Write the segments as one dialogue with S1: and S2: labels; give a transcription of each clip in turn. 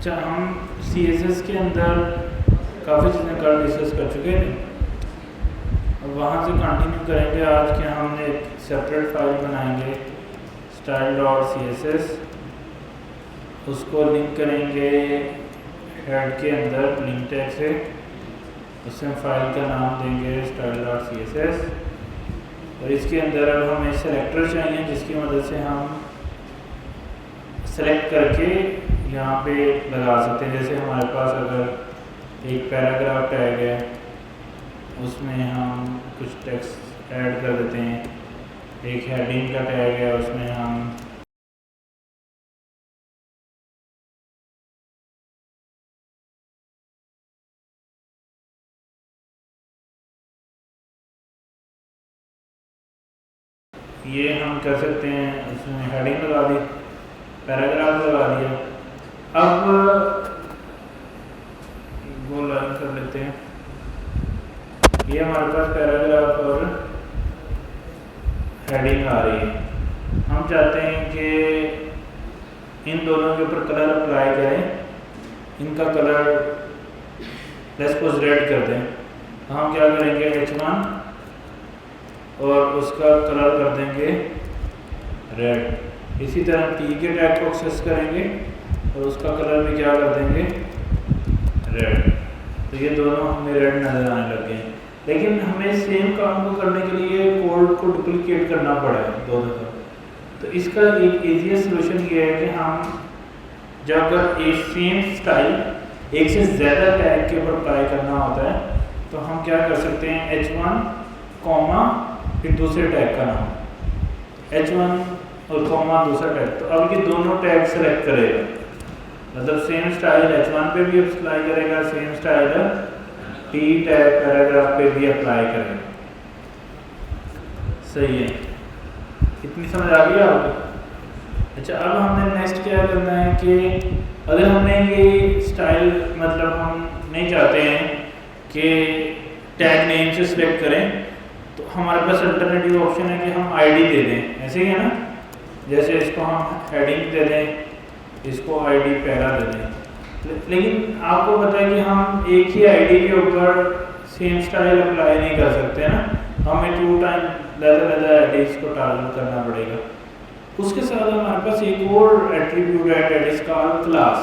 S1: अच्छा, हम CSS के अंदर काफ़ी चीज़ें कल डिस्कस कर चुके थे। अब वहाँ से कंटिन्यू करेंगे। आज के हमने एक सेपरेट फाइल बनाएंगे style.css, उसको लिंक करेंगे हेड के अंदर लिंक टैग से। उसमें फाइल का नाम देंगे style.css और इसके अंदर अब हमें सेलेक्टर चाहिए जिसकी मदद से हम सेलेक्ट करके यहाँ पे लगा सकते हैं। जैसे हमारे पास अगर एक पैराग्राफ टैग है उसमें हम कुछ टेक्स्ट ऐड कर देते हैं, एक हेडिंग का टैग है उसमें हम ये हम कर सकते हैं, उसमें हेडिंग लगा दी, पैराग्राफ लगा दिया। अब वो लाइन कर लेते हैं। ये हमारे पास पैराग्राफ और हेडिंग आ रही है। हम चाहते हैं कि इन दोनों के ऊपर कलर अप्लाई करें। इनका कलर लेट्स सपोज रेड कर दें। तो हम क्या करेंगे, H1 और उसका कलर कर देंगे रेड। इसी तरह T के टैग को एक्सेस करेंगे और उसका कलर भी क्या कर देंगे, रेड। तो ये दोनों हमें रेड नज़र आने लग गए हैं। लेकिन हमें सेम काम को करने के लिए कोड को डुप्लीकेट करना पड़ा है 2 दफ़ा। तो इसका एक ईजीएस्ट सोल्यूशन ये है कि हम जब अगर एक सेम स्टाइल एक से ज़्यादा टैग के ऊपर अप्लाई करना होता है तो हम क्या कर सकते हैं, H1 कॉमा फिर दूसरे टैग का नाम, H1 और कॉमा दूसरा टैग। तो अब ये दोनों टैग सेलेक्ट करेगा, मतलब सेम स्टाइल H1 पे भी अप्लाई करेगा, same style T tag paragraph पे भी अप्लाई करेगा। सही है, इतनी समझ आ गई आपको? अच्छा, अब हमने नेक्स्ट क्या करना है कि अगर हमने ये स्टाइल मतलब हम नहीं चाहते हैं कि टैग नेम से सिलेक्ट करें, तो हमारे पास अल्टरनेटिव ऑप्शन है कि हम आईडी दे दें। ऐसे ही है ना, जैसे इसको हम हेडिंग दे दें, इसको आईडी पैरा दे दें। लेकिन आपको पता है कि हम एक ही आईडी के ऊपर सेम स्टाइल अप्लाई नहीं कर सकते ना, हमें 2 टाइम ज़्यादा आईडीज को टारगेट करना पड़ेगा। उसके साथ हमारे पास एक और एट्रीब्यूट है दैट इज कॉल्ड क्लास।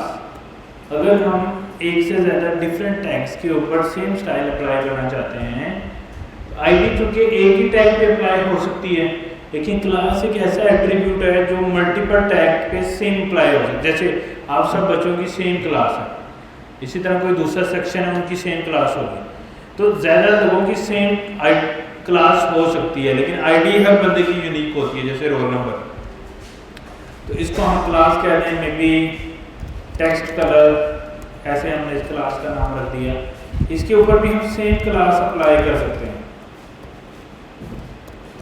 S1: अगर हम एक से ज़्यादा डिफरेंट टैग्स के ऊपर सेम स्टाइल अप्लाई करना चाहते हैं, आईडी चूँकि एक ही टैग पे अप्लाई हो सकती है, लेकिन क्लास एक ऐसा एट्रीब्यूट है जो मल्टीपल टैग पे सेम अप्लाई हो सकता है। जैसे आप सब बच्चों की सेम क्लास है, इसी तरह कोई दूसरा सेक्शन है उनकी सेम क्लास होगी, तो ज़्यादा लोगों की सेम क्लास हो सकती है, लेकिन आईडी हर बंदे की यूनिक होती है, जैसे रोल नंबर। तो इसको हम क्लास कहते हैं, मे बी टेक्स्ट कलर, ऐसे हमने इस क्लास का नाम रख दिया। इसके ऊपर भी हम सेम क्लास अप्लाई कर सकते हैं,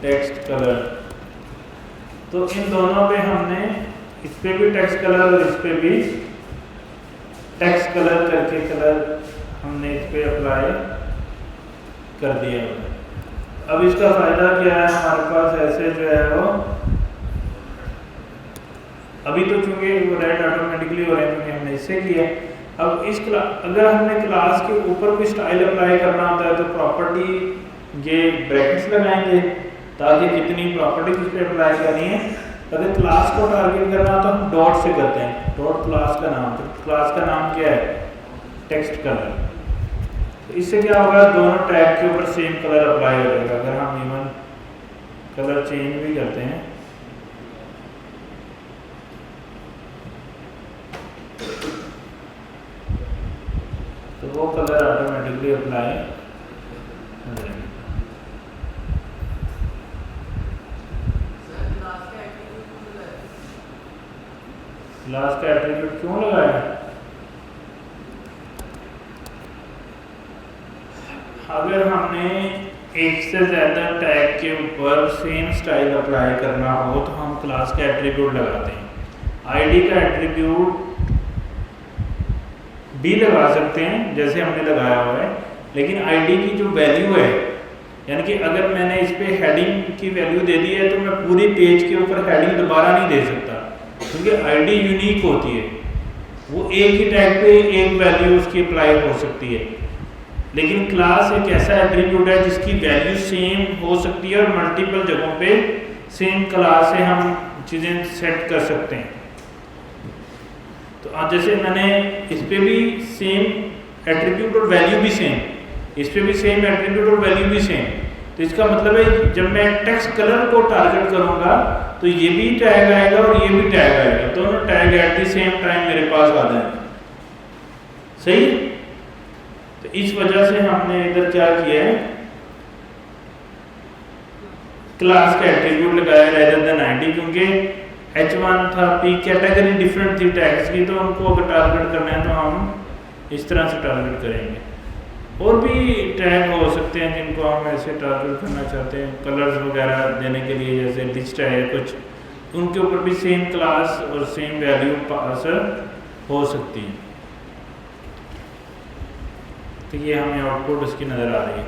S1: टेक्स्ट कलर। तो इन दोनों पे हमने इस पे भी टेक्स्ट कलर और इस पे भी टेक्स्ट कलर करके कलर हमने इस पे अप्लाई कर दिया। अब इसका फ़ायदा क्या है, हमारे पास ऐसे जो है वो अभी तो चूँकि वो रेड ऑटोमेटिकली हो रहे हैं क्योंकि हमने इससे किया। अब इस अगर हमने क्लास के ऊपर कोई स्टाइल अप्लाई करना होता है तो प्रॉपर्टी ये ब्रैकेट्स लगाएंगे ताकि कितनी प्रॉपर्टीज उस पर अप्लाई करनी है। अगर क्लास को टारगेट करना हो तो हम डॉट से करते हैं, डॉट क्लास का नाम। तो क्लास का नाम क्या है, टेक्स्ट कलर। तो इससे क्या होगा, दोनों टैग के ऊपर सेम कलर अप्लाई हो जाएगा। अगर हम इवन कलर चेंज भी करते हैं तो वो कलर ऑटोमेटिकली अप्लाई हो जाएगा। क्लास का एट्रीब्यूट क्यों लगाया? अगर हमने एक से ज़्यादा टैग के ऊपर सेम स्टाइल अप्लाई करना हो तो हम क्लास का एट्रीब्यूट लगाते हैं। आईडी का एट्रीब्यूट भी लगा सकते हैं जैसे हमने लगाया हुआ है, लेकिन आईडी की जो वैल्यू है, यानी कि अगर मैंने इस पे हेडिंग की वैल्यू दे दी है तो मैं पूरी पेज के ऊपर हेडिंग दोबारा नहीं दे सकता क्योंकि आईडी यूनिक होती है। वो एक ही टैग पे एक वैल्यू उसकी अप्लाई हो सकती है। लेकिन क्लास एक ऐसा एट्रीब्यूट है जिसकी वैल्यू सेम हो सकती है और मल्टीपल जगहों पे सेम क्लास से हम चीज़ें सेट कर सकते हैं। तो आज जैसे मैंने इस पे भी सेम एट्रीब्यूट और वैल्यू भी सेम, इस पे भी सेम एट्रीब्यूट और वैल्यू भी सेम। तो इसका मतलब है जब मैं टेक्स्ट कलर को टारगेट करूंगा तो ये भी टैग आएगा और ये भी टैग आएगा, दोनों tag at the same time मेरे पास आ जाएंगे। सही। तो इस वजह से हमने इधर क्या किया है, क्लास का एट्रीब्यूट लगाया रेदर देन आईडी, क्योंकि H1 था, P कैटेगरी डिफरेंट थी टैग्स की, तो उनको अगर टारगेट करना है तो हम इस तरह से टारगेट करेंगे। और भी टैग हो सकते हैं जिनको हम ऐसे टारगेट करना चाहते हैं, कलर्स वगैरह देने के लिए, जैसे लिस्ट है कुछ, उनके ऊपर भी सेम क्लास और सेम वैल्यू पास हो सकती है। तो ये हमें आउटपुट उसकी नज़र आ रही है।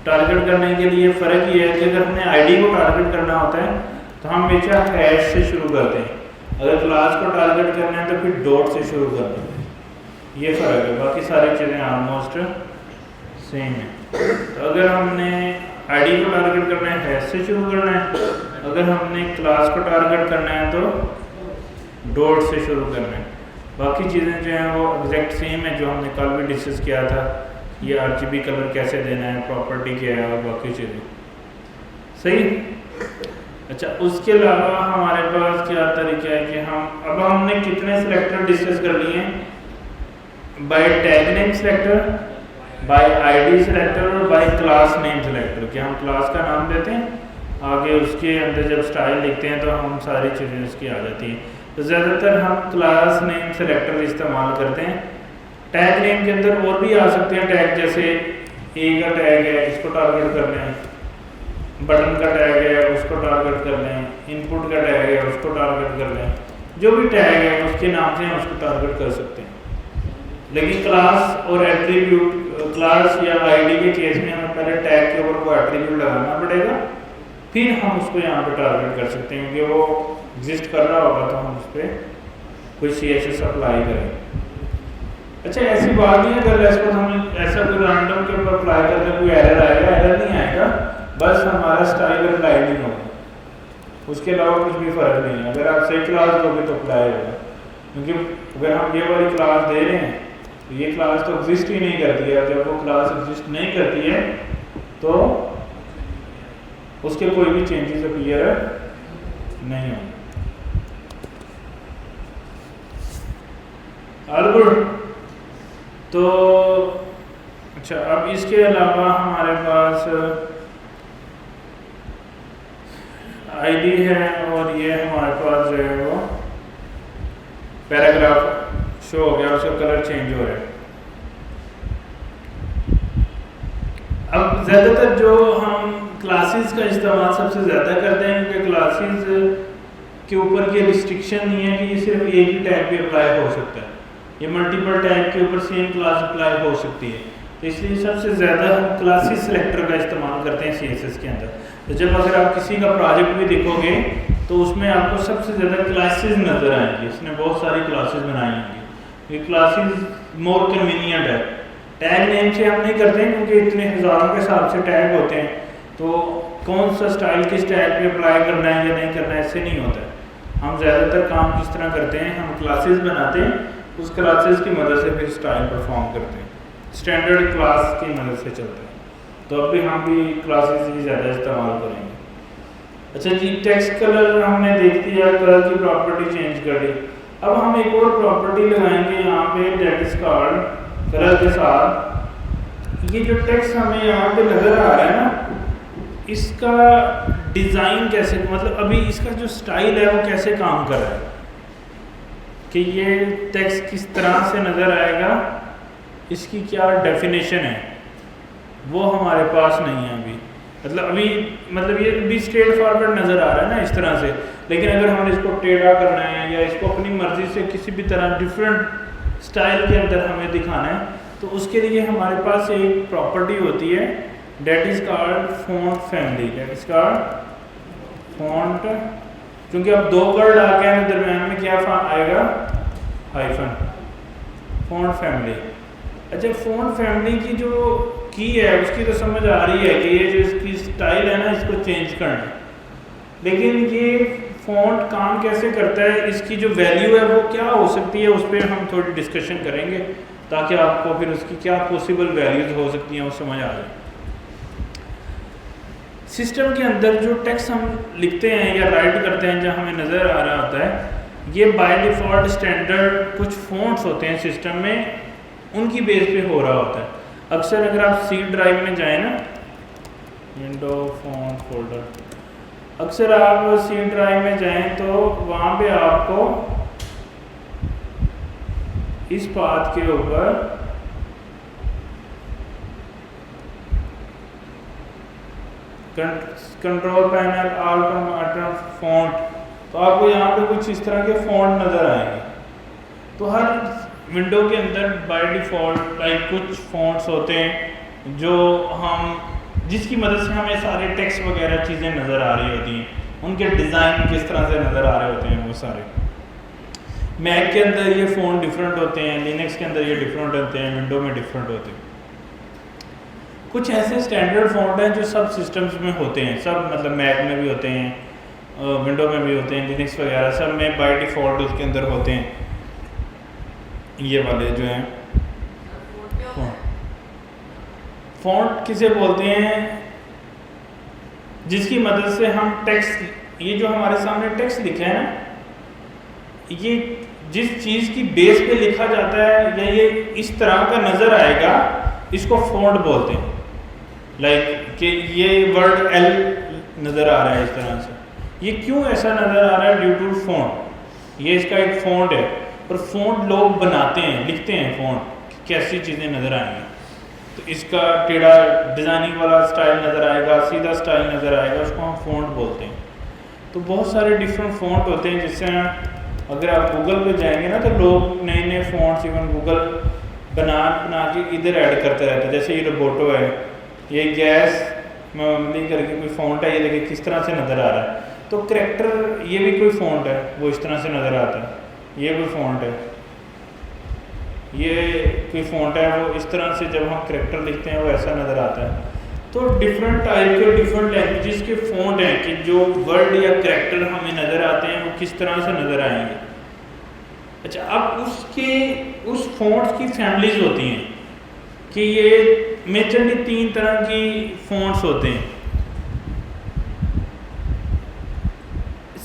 S1: टारगेट करने के लिए फ़र्क ये है कि अगर हमने आईडी को टारगेट करना होता है तो हम हमेशा हैश से शुरू करते हैं, अगर क्लास को टारगेट करना है तो फिर डॉट से शुरू करते हैं। ये फ़र्क है, बाकी सारी चीज़ें ऑलमोस्ट सेम है। तो अगर हमने आईडी को टारगेट करना है हैश से शुरू करना है, अगर हमने क्लास को टारगेट करना है तो डॉट से शुरू करना है। बाकी चीज़ें जो हैं वो एग्जैक्ट सेम है जो हमने कल भी डिस्कस किया था, ये RGB कलर कैसे देना है, प्रॉपर्टी क्या है और बाकी चीज़ें। सही। अच्छा, उसके अलावा हमारे पास क्या तरीका है कि अब हमने कितने सिलेक्टर डिस्कस कर लिए हैं, by tag name selector, by ID selector और बाय क्लास नेम सिलेक्टर। कि हम क्लास का नाम देते हैं, आगे उसके अंदर जब स्टाइल लिखते हैं तो हम सारी चीज़ें उसकी आ जाती हैं। तो ज़्यादातर हम क्लास नेम सिलेक्टर इस्तेमाल करते हैं। टैग नेम के अंदर और भी आ सकते हैं टैग, जैसे ए का टैग है, इसको टारगेट कर लें, बटन का टैग है उसको टारगेट कर लें, इनपुट का टैग है उसको टारगेट कर लें, जो भी टैग है उसके नाम से हम उसको टारगेट कर सकते हैं। लेकिन क्लास और एट्रीब्यूट, क्लास या आईडी के केस में हमें पहले टैग के ऊपर वो एट्रीब्यूट लगाना पड़ेगा, फिर हम उसको यहाँ पे टारगेट कर सकते हैं, क्योंकि वो एग्जिस्ट कर रहा होगा तो हम उस पर कोई CSS अप्लाई करें। अच्छा, ऐसी बात नहीं है अगर रेस्पॉन्स हम ऐसा कोई रैंडम के ऊपर अप्लाई करते हैं कोई एरर आएगा, एरर नहीं आएगा, बस हमारा स्टाइल अप्लाई नहीं होगा, उसके अलावा कुछ भी फ़र्क नहीं है। अगर आप सही क्लास दोगे तो अप्लाई होगा, क्योंकि अगर हम ये वाली क्लास दे रहे हैं तो ये क्लास तो एग्जिस्ट ही नहीं करती है। जब वो क्लास एग्जिस्ट नहीं करती है तो उसके कोई भी चेंजेस अपीयर नहीं होंगे। All good. तो अच्छा, अब इसके अलावा हमारे पास आईडी है और ये हमारे पास जो है वो पैराग्राफ शो हो गया, उसका कलर चेंज हो रहा है। अब ज़्यादातर जो हम क्लासेस का इस्तेमाल सबसे ज़्यादा करते हैं, क्योंकि क्लासेस के ऊपर ये रिस्ट्रिक्शन नहीं है कि ये सिर्फ एक ही टैग पे अप्लाई हो सकता है, ये मल्टीपल टैग के ऊपर सेम क्लास अप्लाई हो सकती है। तो इसलिए सबसे ज़्यादा हम क्लासेस सेलेक्टर का इस्तेमाल करते हैं CSS के अंदर। तो जब अगर आप किसी का प्रोजेक्ट भी देखोगे तो उसमें आपको सबसे ज़्यादा क्लासेस नज़र आएंगी, इसने बहुत सारी क्लासेस बनाई होंगी। ये क्लासेस मोर कन्वीनियंट है। टैग नेम से हम नहीं करते हैं क्योंकि इतने हज़ारों के हिसाब से टैग होते हैं, तो कौन सा स्टाइल किस टैग पे अप्लाई करना है या नहीं करना है, ऐसे नहीं होता है। हम ज़्यादातर काम किस तरह करते हैं, हम क्लासेस बनाते हैं, उस क्लासेस की मदद से फिर स्टाइल परफॉर्म करते हैं, स्टैंडर्ड क्लास की मदद से चलते हैं। तो अब भी हम भी क्लासेस ही ज़्यादा इस्तेमाल करेंगे। अच्छा जी, टेक्स्ट कलर हमने देख दिया, कलर की प्रॉपर्टी चेंज कर दी। अब हम एक और प्रॉपर्टी लगाएंगे यहाँ पे, दैट इज कॉल्ड कलर के साथ। ये जो टेक्स्ट हमें यहाँ पे नज़र आ रहा है ना, इसका डिज़ाइन कैसे, मतलब अभी इसका जो स्टाइल है वो कैसे काम कर रहा है, कि ये टेक्स्ट किस तरह से नज़र आएगा, इसकी क्या डेफिनेशन है, वो हमारे पास नहीं है अभी। मतलब ये भी स्ट्रेट फॉरवर्ड नज़र आ रहा है ना इस तरह से, लेकिन अगर हमने इसको टेढ़ा करना है या इसको अपनी मर्ज़ी से किसी भी तरह डिफरेंट स्टाइल के अंदर हमें दिखाना है, तो उसके लिए हमारे पास एक प्रॉपर्टी होती है, that is called font family. That is called font, क्योंकि अब दो वर्ड आ गए हैं, दरम्यान में क्या आएगा, हाइफन। Font family. अच्छा, फ़ॉन्ट फैमिली की जो की है उसकी तो समझ आ रही है कि ये जो इसकी स्टाइल है ना, इसको चेंज करना, लेकिन ये फ़ॉन्ट काम कैसे करता है, इसकी जो वैल्यू है वो क्या हो सकती है, उस पर हम थोड़ी डिस्कशन करेंगे ताकि आपको फिर उसकी क्या पॉसिबल वैल्यूज़ हो सकती हैं वो समझ आ जाए। सिस्टम के अंदर जो टेक्स्ट हम लिखते हैं या राइट करते हैं, जहाँ हमें नज़र आ रहा होता है, ये बाय डिफ़ॉल्ट स्टैंडर्ड कुछ फ़ॉन्ट्स होते हैं सिस्टम में, उनकी बेस पे हो रहा होता है। अक्सर अगर आप सी ड्राइव में जाएँ ना, विंडो फ़ॉन्ट फोल्डर, अक्सर आप सी ड्राइव में जाएं तो वहाँ पे आपको इस पाथ के ऊपर कंट्रोल पैनल ऑल्ट फ़ॉन्ट, तो आपको यहाँ पे कुछ इस तरह के फ़ॉन्ट नज़र आएंगे। तो हर विंडो के अंदर बाय डिफ़ॉल्ट लाइक कुछ फ़ॉन्ट्स होते हैं जो जिसकी मदद से हमें सारे टेक्स्ट वगैरह चीज़ें नज़र आ रही होती हैं, उनके डिज़ाइन किस तरह से नज़र आ रहे होते हैं वो सारे। मैक के अंदर ये फ़ॉन्ट डिफरेंट होते हैं, लिनक्स के अंदर ये डिफरेंट होते हैं, विंडो में डिफरेंट होते हैं। कुछ ऐसे स्टैंडर्ड फ़ॉन्ट हैं जो सब सिस्टम्स में होते हैं, सब मतलब मैक में भी होते हैं, विंडो में भी होते हैं, लिनक्स वगैरह सब में बाय डिफ़ॉल्ट उसके अंदर होते हैं। ये वाले जो हैं फ़ॉन्ट किसे बोलते हैं, जिसकी मदद से हम टेक्स्ट, ये जो हमारे सामने टेक्स्ट लिखा है ना, ये जिस चीज़ की बेस पे लिखा जाता है या ये इस तरह का नज़र आएगा, इसको फ़ॉन्ट बोलते हैं। लाइक कि ये वर्ड एल नज़र आ रहा है इस तरह से, ये क्यों ऐसा नज़र आ रहा है, ड्यू टू फ़ॉन्ट। ये इसका एक फ़ॉन्ट है, और फ़ॉन्ट लोग बनाते हैं, लिखते हैं फ़ॉन्ट, कैसी चीज़ें नज़र आएंगी। तो इसका टेढ़ा डिज़ाइनिंग वाला स्टाइल नज़र आएगा, सीधा स्टाइल नज़र आएगा, उसको हम फ़ॉन्ट बोलते हैं। तो बहुत सारे डिफरेंट फ़ॉन्ट होते हैं, जिससे अगर आप गूगल पे जाएंगे ना, तो लोग नए नए फ़ॉन्ट्स इवन गूगल बना के इधर ऐड करते रहते हैं। जैसे ये रोबोटो है, ये गैस मम्मी करके कोई फ़ॉन्ट है, ये देखिए किस तरह से नज़र आ रहा है। तो करैक्टर, ये भी कोई फ़ॉन्ट है, वो इस तरह से नज़र आता है। ये कोई फ़ॉन्ट है, ये कोई फ़ॉन्ट है, वो इस तरह से जब हम करैक्टर लिखते हैं वो ऐसा नज़र आता है। तो डिफरेंट टाइप के डिफरेंट लैंग्वेजेस के फ़ॉन्ट हैं कि जो वर्ड या करैक्टर हमें नज़र आते हैं वो किस तरह से नज़र आएंगे। अच्छा, अब उस फ़ॉन्ट्स की फैमिलीज़ होती हैं कि ये मेजरली 3 तरह की फ़ॉन्ट्स होते हैं।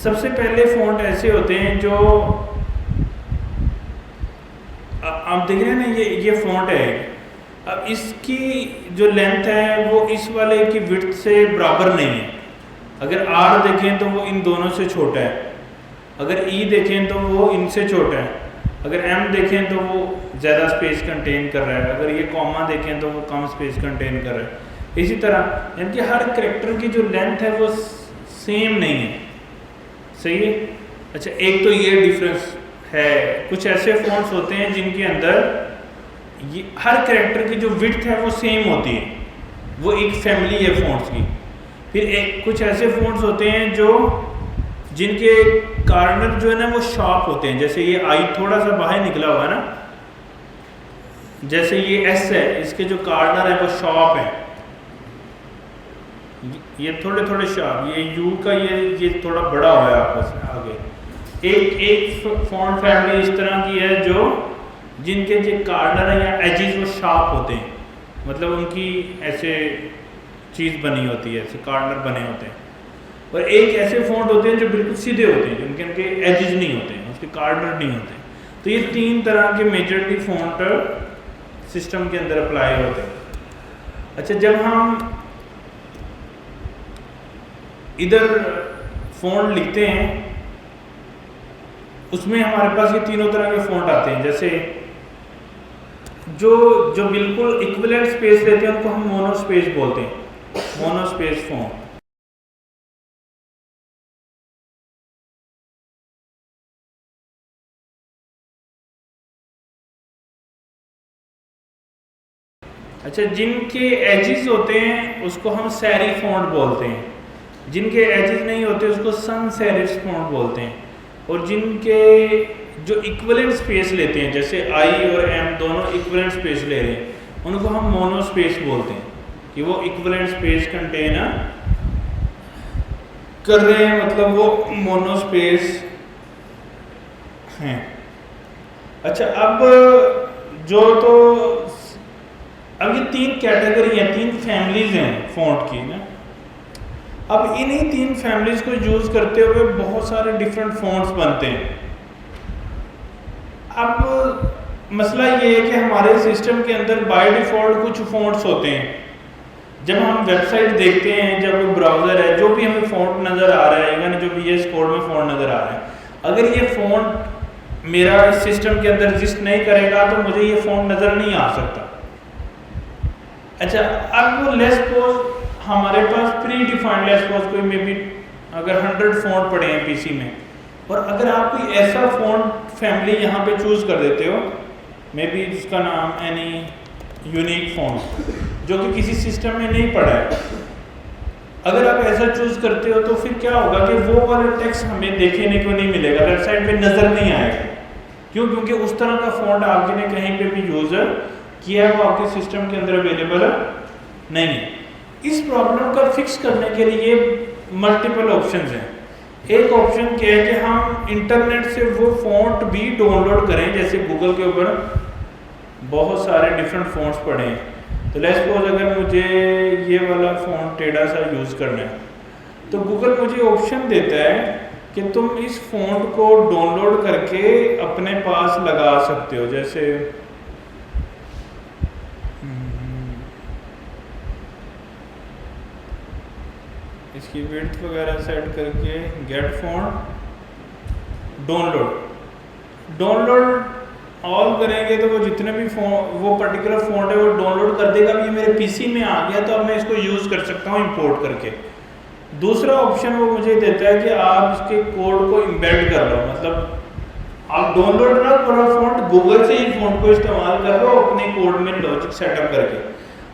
S1: सबसे पहले फ़ॉन्ट ऐसे होते हैं जो आप देख रहे हैं ना, ये फ़ॉन्ट है। अब इसकी जो लेंथ है वो इस वाले की विड्थ से बराबर नहीं है। अगर आर देखें तो वो इन दोनों से छोटा है, अगर ई देखें तो वो इनसे छोटा है, अगर एम देखें तो वो ज़्यादा स्पेस कंटेन कर रहा है, अगर ये कॉमा देखें तो वो कम स्पेस कंटेन कर रहा है। इसी तरह यानी कि हर करैक्टर की जो लेंथ है वो सेम नहीं है। सही है। अच्छा, एक तो ये डिफरेंस है। कुछ ऐसे फ़ॉन्ट्स होते हैं जिनके अंदर ये हर करैक्टर की जो विड्थ है वो सेम होती है, वो एक फैमिली है फ़ॉन्ट्स की। फिर कुछ ऐसे फ़ॉन्ट्स होते हैं जो जिनके कॉर्नर जो है ना वो शार्प होते हैं। जैसे ये आई थोड़ा सा बाहर निकला हुआ है ना, जैसे ये एस है, इसके जो कॉर्नर है वो शार्प है, ये थोड़े थोड़े शार्प। ये यू का ये थोड़ा बड़ा हुआ है आपस में आगे। एक फ़ॉन्ट फैमिली इस तरह की है जो जिनके जो कॉर्नर है या एजेस वो शार्प होते हैं, मतलब उनकी ऐसे चीज़ बनी होती है, ऐसे कॉर्नर बने होते हैं। और एक ऐसे फ़ॉन्ट होते हैं जो बिल्कुल सीधे होते हैं, जिनके उनके एजेस नहीं होते हैं, उसके कॉर्नर नहीं होते। तो ये 3 तरह के मेजरली फ़ॉन्ट सिस्टम के अंदर अप्लाई होते हैं। अच्छा, जब हम इधर फ़ॉन्ट लिखते हैं उसमें हमारे पास ये तीनों तरह के फ़ॉन्ट आते हैं। जैसे जो बिल्कुल इक्विवेलेंट स्पेस लेते हैं उनको हम मोनो स्पेस बोलते हैं, मोनो स्पेस फ़ॉन्ट। अच्छा, जिनके एजेस होते हैं उसको हम सेरिफ फ़ॉन्ट बोलते हैं, जिनके एजेस नहीं होते उसको sans serif फ़ॉन्ट बोलते हैं, और जिनके जो इक्विवेलेंट स्पेस लेते हैं, जैसे आई और एम दोनों इक्विवेलेंट स्पेस ले रहे हैं, उनको हम मोनो स्पेस बोलते हैं कि वो इक्विवेलेंट स्पेस कंटेन कर रहे हैं, मतलब वो मोनो स्पेस हैं। अच्छा, अब जो तो अब ये 3 कैटेगरी हैं, 3 फैमिलीज हैं फ़ॉन्ट की ना। अब इन्हीं 3 फैमिलीज को यूज़ करते हुए बहुत सारे डिफरेंट फ़ॉन्ट्स बनते हैं। अब मसला ये है कि हमारे सिस्टम के अंदर बाय डिफ़ॉल्ट कुछ फ़ॉन्ट्स होते हैं। जब हम वेबसाइट देखते हैं, जब ब्राउज़र है, जो भी हमें फ़ॉन्ट नज़र आ रहा है, यानी जो VS कोड में फ़ॉन्ट नज़र आ रहा है, अगर ये फ़ॉन्ट मेरा इस सिस्टम के अंदर एग्जिस्ट नहीं करेगा तो मुझे ये फ़ॉन्ट नज़र नहीं आ सकता। अच्छा, अब लेट्स सपोज हमारे पास प्री डिफाइंड, लेट्स सपोज कोई मे बी अगर 100 फ़ॉन्ट पड़े हैं पीसी में, और अगर आप कोई ऐसा फ़ॉन्ट फैमिली यहाँ पे चूज़ कर देते हो, मे बी जिसका नाम एनी यूनिक फ़ॉन्ट, जो कि किसी सिस्टम में नहीं पड़ा है, अगर आप ऐसा चूज़ करते हो तो फिर क्या होगा कि वो वाला टेक्स्ट हमें देखने को नहीं मिलेगा, वेबसाइट पे नज़र नहीं आएगा। क्यों? क्योंकि उस तरह का फ़ॉन्ट आपने कहीं पे भी यूज़ किया है, वो आपके सिस्टम के अंदर अवेलेबल नहीं है। इस प्रॉब्लम का फिक्स करने के लिए मल्टीपल ऑप्शंस हैं। एक ऑप्शन क्या है कि हम इंटरनेट से वो फ़ॉन्ट भी डाउनलोड करें, जैसे गूगल के ऊपर बहुत सारे डिफरेंट फ़ॉन्ट्स पड़े हैं। तो लेट्स सपोज अगर मुझे ये वाला फ़ॉन्ट टेढ़ा सा यूज़ करना है, तो गूगल मुझे ऑप्शन देता है कि तुम इस फ़ॉन्ट को डाउनलोड करके अपने पास लगा सकते हो। जैसे इसकी विड्थ वगैरह सेट करके गेट फ़ॉन्ट डाउनलोड ऑल करेंगे तो वो जितने भी वो पर्टिकुलर फ़ॉन्ट है वो डाउनलोड कर देगा। ये मेरे पीसी में आ गया तो अब मैं इसको यूज़ कर सकता हूँ इंपोर्ट करके। दूसरा ऑप्शन वो मुझे देता है कि आप इसके कोड को एम्बेड कर लो, मतलब आप डाउनलोड ना करो फ़ॉन्ट, गूगल से ही फ़ॉन्ट को इस्तेमाल कर लो अपने कोड में लॉजिक सेटअप करके।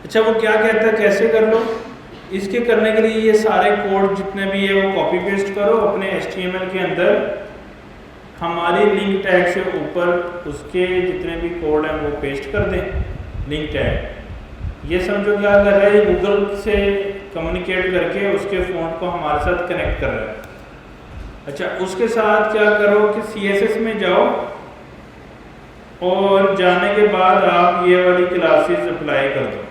S1: अच्छा, वो क्या कहता है कैसे कर लो? इसके करने के लिए ये सारे कोड जितने भी है वो कॉपी पेस्ट करो अपने HTML के अंदर, हमारे लिंक टैग से ऊपर उसके जितने भी कोड हैं वो पेस्ट कर दें लिंक टैग। ये समझो क्या कर रहा है, गूगल से कम्युनिकेट करके उसके फ़ॉन्ट को हमारे साथ कनेक्ट कर रहा है। अच्छा, उसके साथ क्या करो कि CSS में जाओ और जाने के बाद आप ये वाली क्लासेस अप्लाई कर दो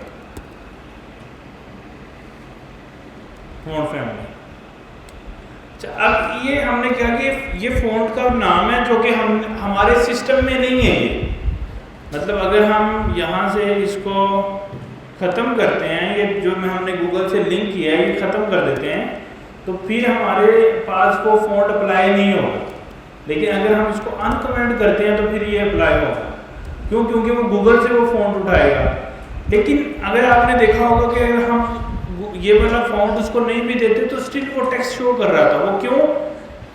S1: फ़ॉन्ट फैमिली। अच्छा, अब ये हमने क्या कि ये फ़ॉन्ट का नाम है जो कि हमारे सिस्टम में नहीं है ये, मतलब अगर हम यहाँ से इसको ख़त्म करते हैं, ये जो हमने गूगल से लिंक किया है ये ख़त्म कर देते हैं, तो फिर हमारे पास वो फ़ॉन्ट अप्लाई नहीं होगा। लेकिन अगर हम इसको अनकमेंट करते हैं तो फिर ये अप्लाई होगा। क्यों? क्योंकि वो गूगल से वो फ़ॉन्ट उठाएगा। लेकिन अगर आपने देखा होगा कि अगर हम ये वाला फ़ॉन्ट उसको नहीं भी देते तो स्टिल वो टेक्स्ट शो कर रहा था। वो क्यों?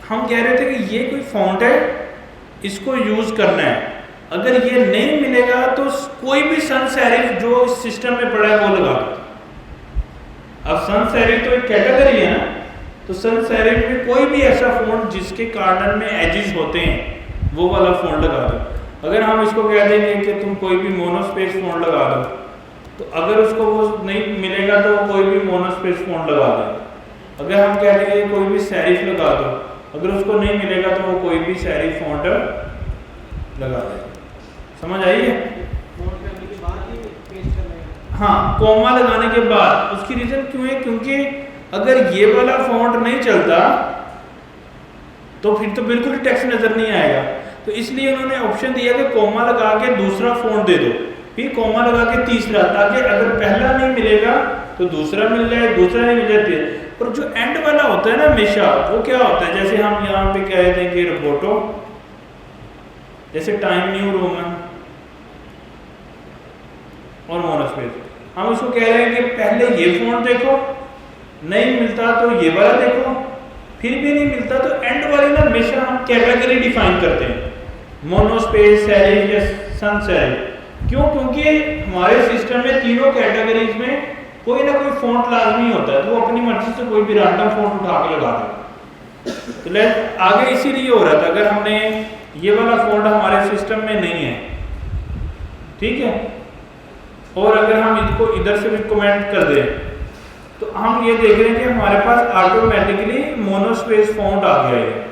S1: हम कह रहे थे कि ये कोई फ़ॉन्ट है, इसको यूज़ करना है, अगर ये नहीं मिलेगा तो कोई भी sans serif जो इस सिस्टम में पड़ा है वो लगा दो। अब sans serif तो एक कैटेगरी है ना, तो sans serif में कोई भी ऐसा फ़ॉन्ट जिसके कार्नर में एजेस होते हैं वो वाला फ़ॉन्ट लगा दो। अगर हम इसको कह देंगे कि तुम कोई भी मोनोस्पेस फ़ॉन्ट लगा दो, तो अगर उसको वो नहीं मिलेगा तो वो कोई भी मोनोस्पेस फ़ॉन्ट लगा दे। अगर हम कह देंगे कोई भी सेरिफ लगा दो, अगर उसको नहीं मिलेगा तो वो कोई भी सेरिफ फ़ॉन्ट लगा दे। समझ आई है? हाँ, कोमा लगाने के बाद। उसकी रीज़न क्यों है? क्योंकि अगर ये वाला फ़ॉन्ट नहीं चलता तो फिर तो बिल्कुल ही टेक्स्ट नज़र नहीं आएगा। तो इसलिए उन्होंने ऑप्शन दिया कि कोमा लगा के दूसरा फ़ॉन्ट दे दो, फिर कोमा लगा के तीसरा, ताकि अगर पहला नहीं मिलेगा तो दूसरा मिल जाए, दूसरा नहीं मिल जाए। और जो एंड वाला होता है ना हमेशा, वो क्या होता है, जैसे हम यहाँ पे कह देंगे रोबोटो, जैसे टाइम न्यू रोमन और मोनोस्पेस, हम उसको कह रहे हैं कि पहले ये फ़ॉन्ट देखो, नहीं मिलता तो ये वाला देखो, फिर भी नहीं मिलता तो एंड वाले ना हमेशा हम कैटेगरी डिफाइन करते हैं, मोनोस्पेस, सेरिफ या sans serif। क्यों? क्योंकि हमारे सिस्टम में तीनों कैटेगरीज में कोई ना कोई फ़ॉन्ट लाजमी होता है, तो वो अपनी मर्जी से कोई भी रैंडम फ़ॉन्ट उठा के लगा देगा। तो आगे इसीलिए हो रहा था, अगर हमने ये वाला फ़ॉन्ट हमारे सिस्टम में नहीं है, ठीक है। और अगर हम इसको इधर से भी कमेंट कर दें तो हम ये देख रहे हैं कि हमारे पास ऑटोमेटिकली मोनोस्पेस फ़ॉन्ट आ गया है।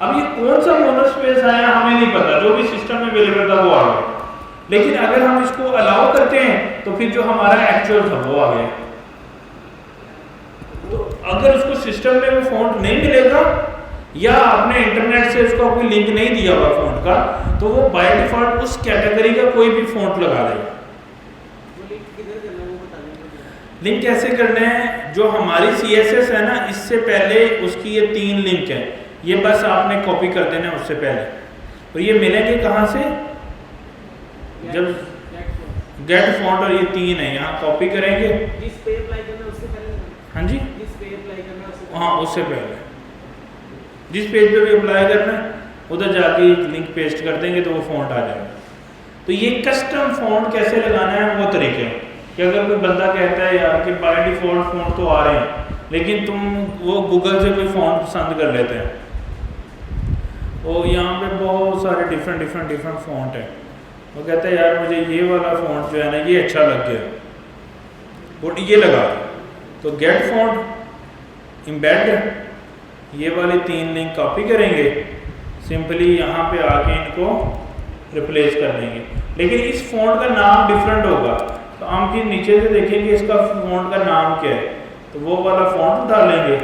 S1: अब ये कौन सा मोनोस्पेस आया हमें नहीं पता, जो भी सिस्टम में अवेलेबल था वो आ गया। लेकिन अगर हम इसको अलाउ करते हैं तो फिर जो हमारा एक्चुअल था वो आ गया। तो अगर उसको सिस्टम में वो फ़ॉन्ट नहीं मिलेगा या आपने इंटरनेट से उसका कोई लिंक नहीं दिया हुआ फ़ॉन्ट का, तो वो बाय डिफ़ॉल्ट उस कैटेगरी का कोई भी फ़ॉन्ट लगा देगा। लिंक कैसे करना है, जो हमारी CSS है ना, इससे पहले उसकी ये 3 लिंक है, ये बस आपने कॉपी कर देना उससे पहले। तो ये मिलेंगे कहाँ से, जब गेट फॉन्ट और ये 3 है यहाँ कॉपी करेंगे। हाँ जी, हाँ उससे पहले जिस पेज पे भी अप्लाई करना है उधर जाके लिंक पेस्ट कर देंगे तो वो फॉन्ट आ जाएगा। तो ये कस्टम फॉन्ट कैसे लगाना है वो तरीके हैं कि अगर कोई बंदा कहता है यार कि बाय डिफ़ॉल्ट फ़ॉन्ट तो आ रहे हैं, लेकिन तुम वो गूगल से कोई फ़ॉन्ट पसंद कर लेते हैं, और यहाँ पे बहुत सारे डिफरेंट फ़ॉन्ट है, वो कहता है यार मुझे ये वाला फ़ॉन्ट जो है ना ये अच्छा लग गया, और ये लगा तो गेट फॉन्ट एम्बेड, ये वाली 3 लिंक कॉपी करेंगे, सिंपली यहाँ पे आके इनको रिप्लेस कर देंगे। लेकिन इस फ़ॉन्ट का नाम डिफरेंट होगा, तो हम फिर नीचे से देखेंगे इसका फ़ॉन्ट का नाम क्या है, तो वो वाला फ़ॉन्ट डालेंगे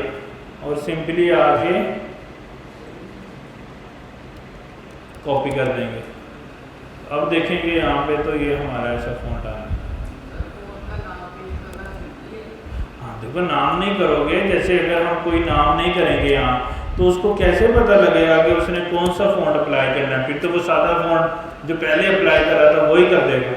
S1: और सिंपली आके कॉपी कर देंगे। अब देखेंगे यहाँ पे तो ये हमारा ऐसा फ़ॉन्ट आ रहा है। हाँ देखो, नाम नहीं करोगे, जैसे अगर हम कोई नाम नहीं करेंगे यहाँ तो उसको कैसे पता लगेगा कि उसने कौन सा फ़ॉन्ट अप्लाई करना है, फिर तो वो सादा फ़ॉन्ट जो पहले अप्लाई करा था वही कर देगा।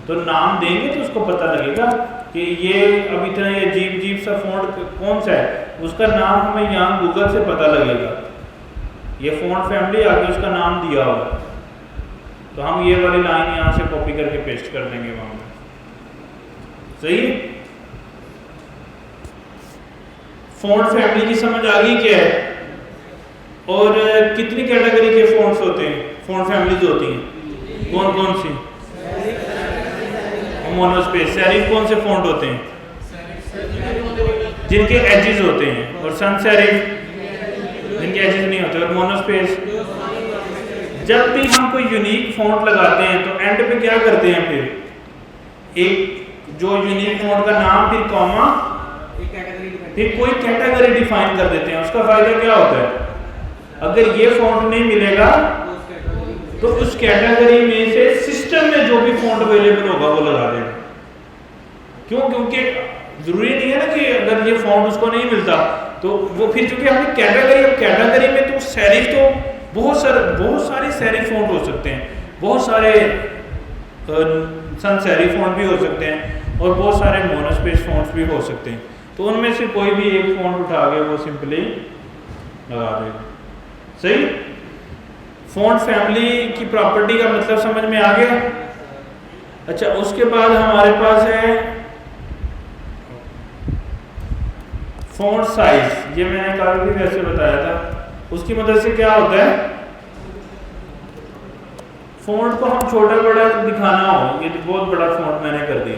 S1: तो नाम देंगे तो उसको पता लगेगा कि ये अब इतना ये अजीब सा फ़ॉन्ट कौन सा है, उसका नाम हमें यहाँ गूगल से पता लगेगा। ये फ़ॉन्ट फैमिली आगे उसका नाम दिया होगा, तो हम ये वाली लाइन यहाँ से कॉपी करके पेस्ट कर देंगे वहाँ पे। सही है, फ़ॉन्ट फैमिली की समझ आ गई क्या है, और कितनी कैटेगरी के फ़ॉन्ट्स होते हैं, फ़ॉन्ट फैमिलीज होती हैं, कौन कौन सी, मोनोस्पेस, सेरिफ कौन से फ़ॉन्ट होते हैं, जिनके एजेस होते हैं, और sans serif जिनके एजेस नहीं होते, और मोनोस्पेस। जब भी हम कोई यूनिक फ़ॉन्ट लगाते हैं तो एंड पे क्या करते हैं, फिर एक जो यूनिक फ़ॉन्ट का नाम, फिर कॉमा, फिर कोई कैटेगरी डिफाइन कर देते हैं। उसका फायदा क्या होता है, अगर ये फ़ॉन्ट नहीं मिलेगा तो उस कैटेगरी में से सिस्टम में जो भी फ़ॉन्ट अवेलेबल होगा वो लगा देगा। क्यों, क्योंकि जरूरी नहीं है ना कि अगर ये फ़ॉन्ट उसको नहीं मिलता तो वो फिर, चूंकि हमने कैटेगरी में तो सेरिफ तो बहुत सारे सेरिफ फ़ॉन्ट हो सकते हैं, बहुत सारे sans serif फ़ॉन्ट भी हो सकते हैं, और बहुत सारे मोनोस्पेस फ़ॉन्ट्स भी हो सकते हैं। तो उनमें से कोई भी एक फ़ॉन्ट उठा के वो सिंपली लगा देगा। सही, फ़ॉन्ट फैमिली की प्रॉपर्टी का मतलब समझ में आ गया। अच्छा, उसके बाद हमारे पास है फ़ॉन्ट साइज। ये मैंने कल भी वैसे बताया था, उसकी मदद से क्या होता है, फ़ॉन्ट को हम छोटा बड़ा दिखाना हो, ये तो बहुत बड़ा फ़ॉन्ट मैंने कर दिया,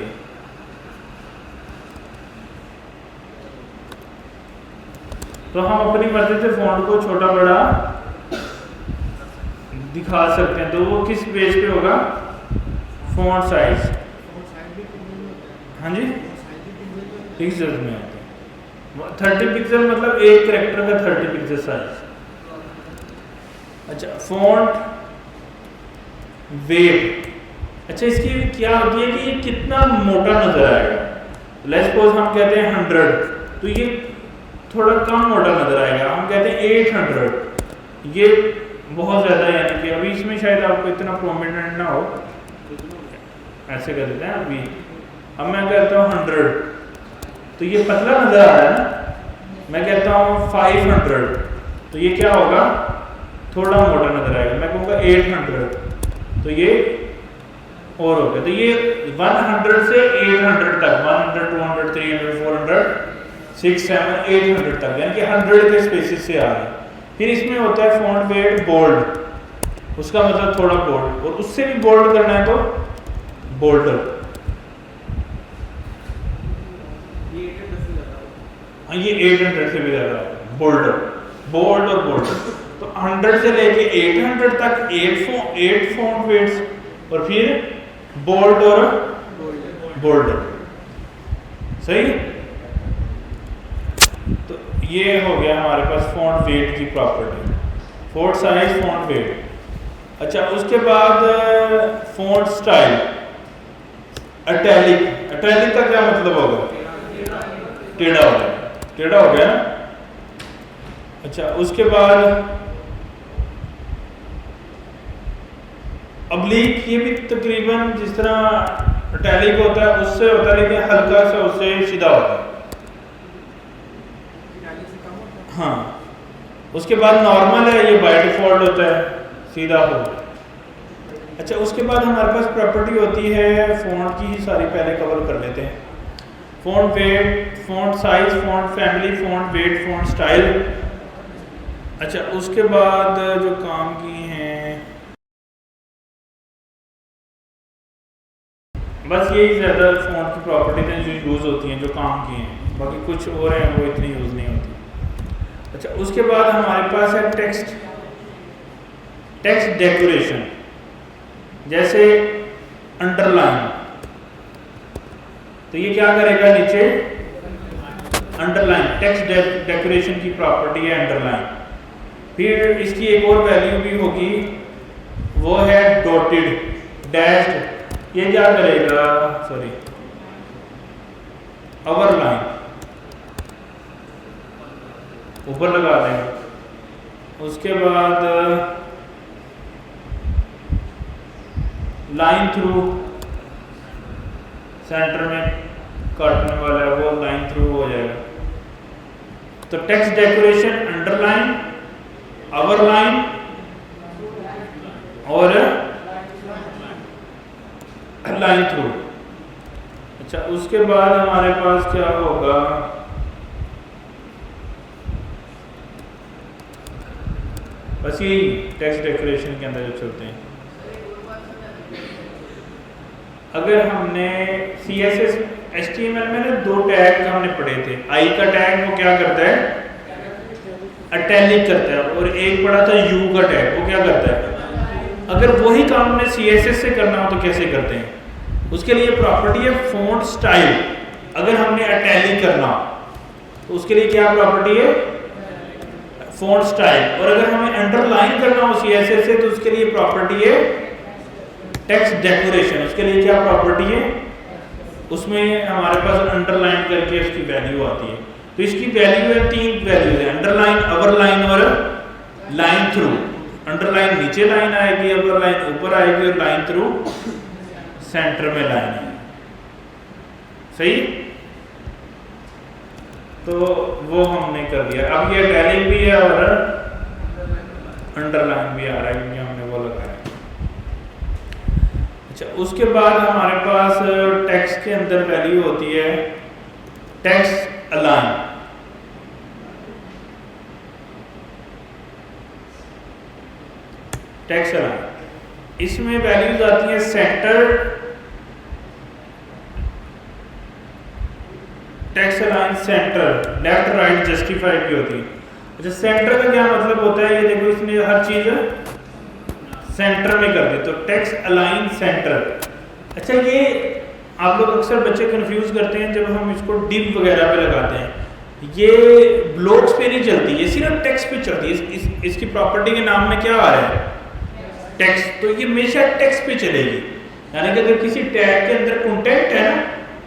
S1: तो हम अपनी मर्जी से फ़ॉन्ट को छोटा बड़ा दिखा सकते हैं। तो वो किस पेज पे होगा, फ़ॉन्ट साइज। हाँ जी, पिक्सल्स में आते हैं। 30 पिक्सल मतलब एक कैरेक्टर का 30 पिक्सल साइज। अच्छा, फ़ॉन्ट वेट, अच्छा इसकी क्या होती है कि ये कितना मोटा नजर आएगा। लेट्स सपोज हम कहते हैं 100, तो ये थोड़ा कम मोटा नजर आएगा। हम कहते हैं 800, ये बहुत ज़्यादा, यानी कि अभी इसमें शायद आपको इतना प्रोमिनेंट ना हो, ऐसे कर देते हैं अभी। अब मैं कहता हूँ 100, तो ये पतला नजर आ रहा है ना। मैं कहता हूँ 500, तो ये क्या होगा, थोड़ा मोटा नजर आएगा। मैं कहूँगा 800, तो ये और हो गया। तो ये 100 से 800 तक, 100, 200, 300, 400, 6, 7, 800 तक, यानी कि 100 के स्पेसिस से आ रहे हैं। फिर इसमें होता है फॉन्ट वेट बोल्ड, उसका मतलब थोड़ा बोल्ड, और उससे भी बोल्ड करना है तो बोल्डर। हाँ ये 800 से भी ज़्यादा बोल्डर, बोल्ड और बोल्डर। तो 100 से लेके 800 तक 8 फॉन्ट वेट्स और फिर बोल्ड और बोल्डर। सही। तो ये हो गया हमारे पास फॉन्ट वेट की property, font size, font weight. अच्छा उसके बाद फॉन्ट स्टाइल, इटैलिक। इटैलिक का क्या मतलब होगा? टेढ़ा हो गया, टेढ़ा हो गया ना। अच्छा उसके बाद ऑब्लिक, ये भी तकरीबन जिस तरह इटैलिक होता है उससे होता है, लेकिन हल्का सा उससे सीधा होता है। हाँ उसके बाद नॉर्मल है, ये बाय डिफॉल्ट होता है, सीधा हो। अच्छा उसके बाद हमारे पास प्रॉपर्टी होती है फॉन्ट की, सारी पहले कवर कर लेते हैं। Font weight, font size, font family, font weight, font style. अच्छा उसके बाद जो काम की हैं बस यही ज़्यादा फॉन्ट की प्रॉपर्टीज हैं जो यूज़ होती हैं, जो काम की हैं, बाकी कुछ और हैं वो इतनी यूज़ नहीं होती। अच्छा उसके बाद हमारे पास है टेक्स्ट, टेक्स्ट डेकोरेशन, जैसे अंडरलाइन। तो ये क्या करेगा, नीचे अंडरलाइन, टेक्स्ट डेकोरेशन की प्रॉपर्टी है अंडरलाइन। फिर इसकी एक और वैल्यू भी होगी, वो है डॉटेड, डैश्ड। ये क्या करेगा, सॉरी ओवरलाइन, ऊपर लगा देंगे। उसके बाद लाइन थ्रू, सेंटर में काटने वाला है वो लाइन थ्रू हो जाएगा। तो टेक्स्ट डेकोरेशन अंडरलाइन, ओवरलाइन और लाइन थ्रू। अच्छा उसके बाद हमारे पास क्या होगा, बस यही टेक्स्ट डेकोरेशन के अंदर जो चलते हैं। अगर हमने CSS HTML में ना 2 टैग हमने पढ़े थे, आई का टैग वो क्या करता है, इटैलिक करता है, और एक पढ़ा था यू का टैग, वो क्या करता है। अगर वही काम हमने CSS से करना हो तो कैसे करते हैं, उसके लिए प्रॉपर्टी है फॉन्ट स्टाइल। अगर हमने इटैलिक करना तो उसके लिए क्या प्रॉपर्टी है, फॉन्ट स्टाइल। और अगर हमें अंडरलाइन करना हो CSS से तो उसके लिए प्रॉपर्टी है टेक्स्ट डेकोरेशन। उसके लिए क्या प्रॉपर्टी है, उसमें हमारे पास अंडरलाइन करके उसकी वैल्यू आती है। तो इसकी वैल्यू है, 3 वैल्यूज है, अंडरलाइन, ओवरलाइन और लाइन थ्रू। अंडरलाइन नीचे लाइन आएगी, ओवरलाइन ऊपर आएगी, और लाइन थ्रू सेंटर में लाइन है। सही। तो वो हमने कर दिया। अब ये इटैलिक भी है और अंडरलाइन भी आ रहा है क्योंकि हमने वो लगाया। अच्छा उसके बाद हमारे पास टेक्स्ट के अंदर वैल्यू होती है टेक्स्ट अलाइन। टेक्स्ट अलाइन, इसमें वैल्यूज आती हैं centre, text align centre, left right justified भी होती है। अच्छा सेंटर का क्या मतलब होता है, ये देखो इसने हर चीज सेंटर में कर दी, तो टेक्स्ट अलाइन सेंटर। अच्छा ये आप लोग अक्सर बच्चे कंफ्यूज करते हैं जब हम इसको डिव वगैरह पे लगाते हैं, ये ब्लॉक्स पे नहीं चलती, ये सिर्फ टेक्स्ट पे चलती है। इसकी प्रॉपर्टी के नाम में क्या आ रहा है, टेक्स्ट, तो ये हमेशा टेक्स्ट पे चलेगी। यानी कि अगर किसी टैग के अंदर कंटेंट है ना,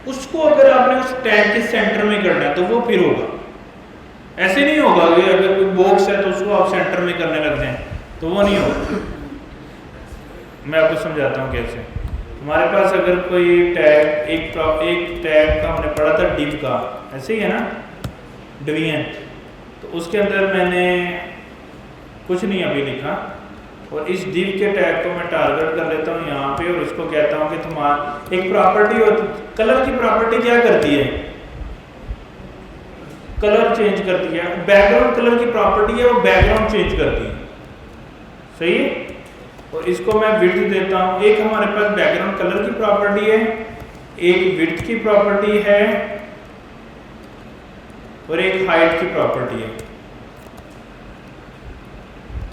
S1: उसको अगर आपने उस टैग के सेंटर में करना है तो वो फिर होगा। ऐसे नहीं होगा कि अगर कोई बॉक्स है तो उसको आप सेंटर में करने लग जाएं, तो वो नहीं होगा। मैं आपको समझाता हूँ कैसे। हमारे पास अगर कोई टैग, एक टैग का हमने पढ़ा था डिव का, ऐसे ही है ना, डिवीजन, तो उसके अंदर मैंने कुछ नहीं अभी लिखा, और इस डिव के टैग को मैं टारगेट कर लेता हूँ यहाँ पे, और इसको कहता हूँ कि तुम्हारा एक प्रॉपर्टी होती, कलर की प्रॉपर्टी क्या करती है, कलर चेंज करती है, बैकग्राउंड कलर की प्रॉपर्टी है वो बैकग्राउंड चेंज करती है, सही है। और इसको मैं विड्थ देता हूँ, एक हमारे पास बैकग्राउंड कलर की प्रॉपर्टी है, एक विड्थ की प्रॉपर्टी है और एक हाइट की प्रॉपर्टी है।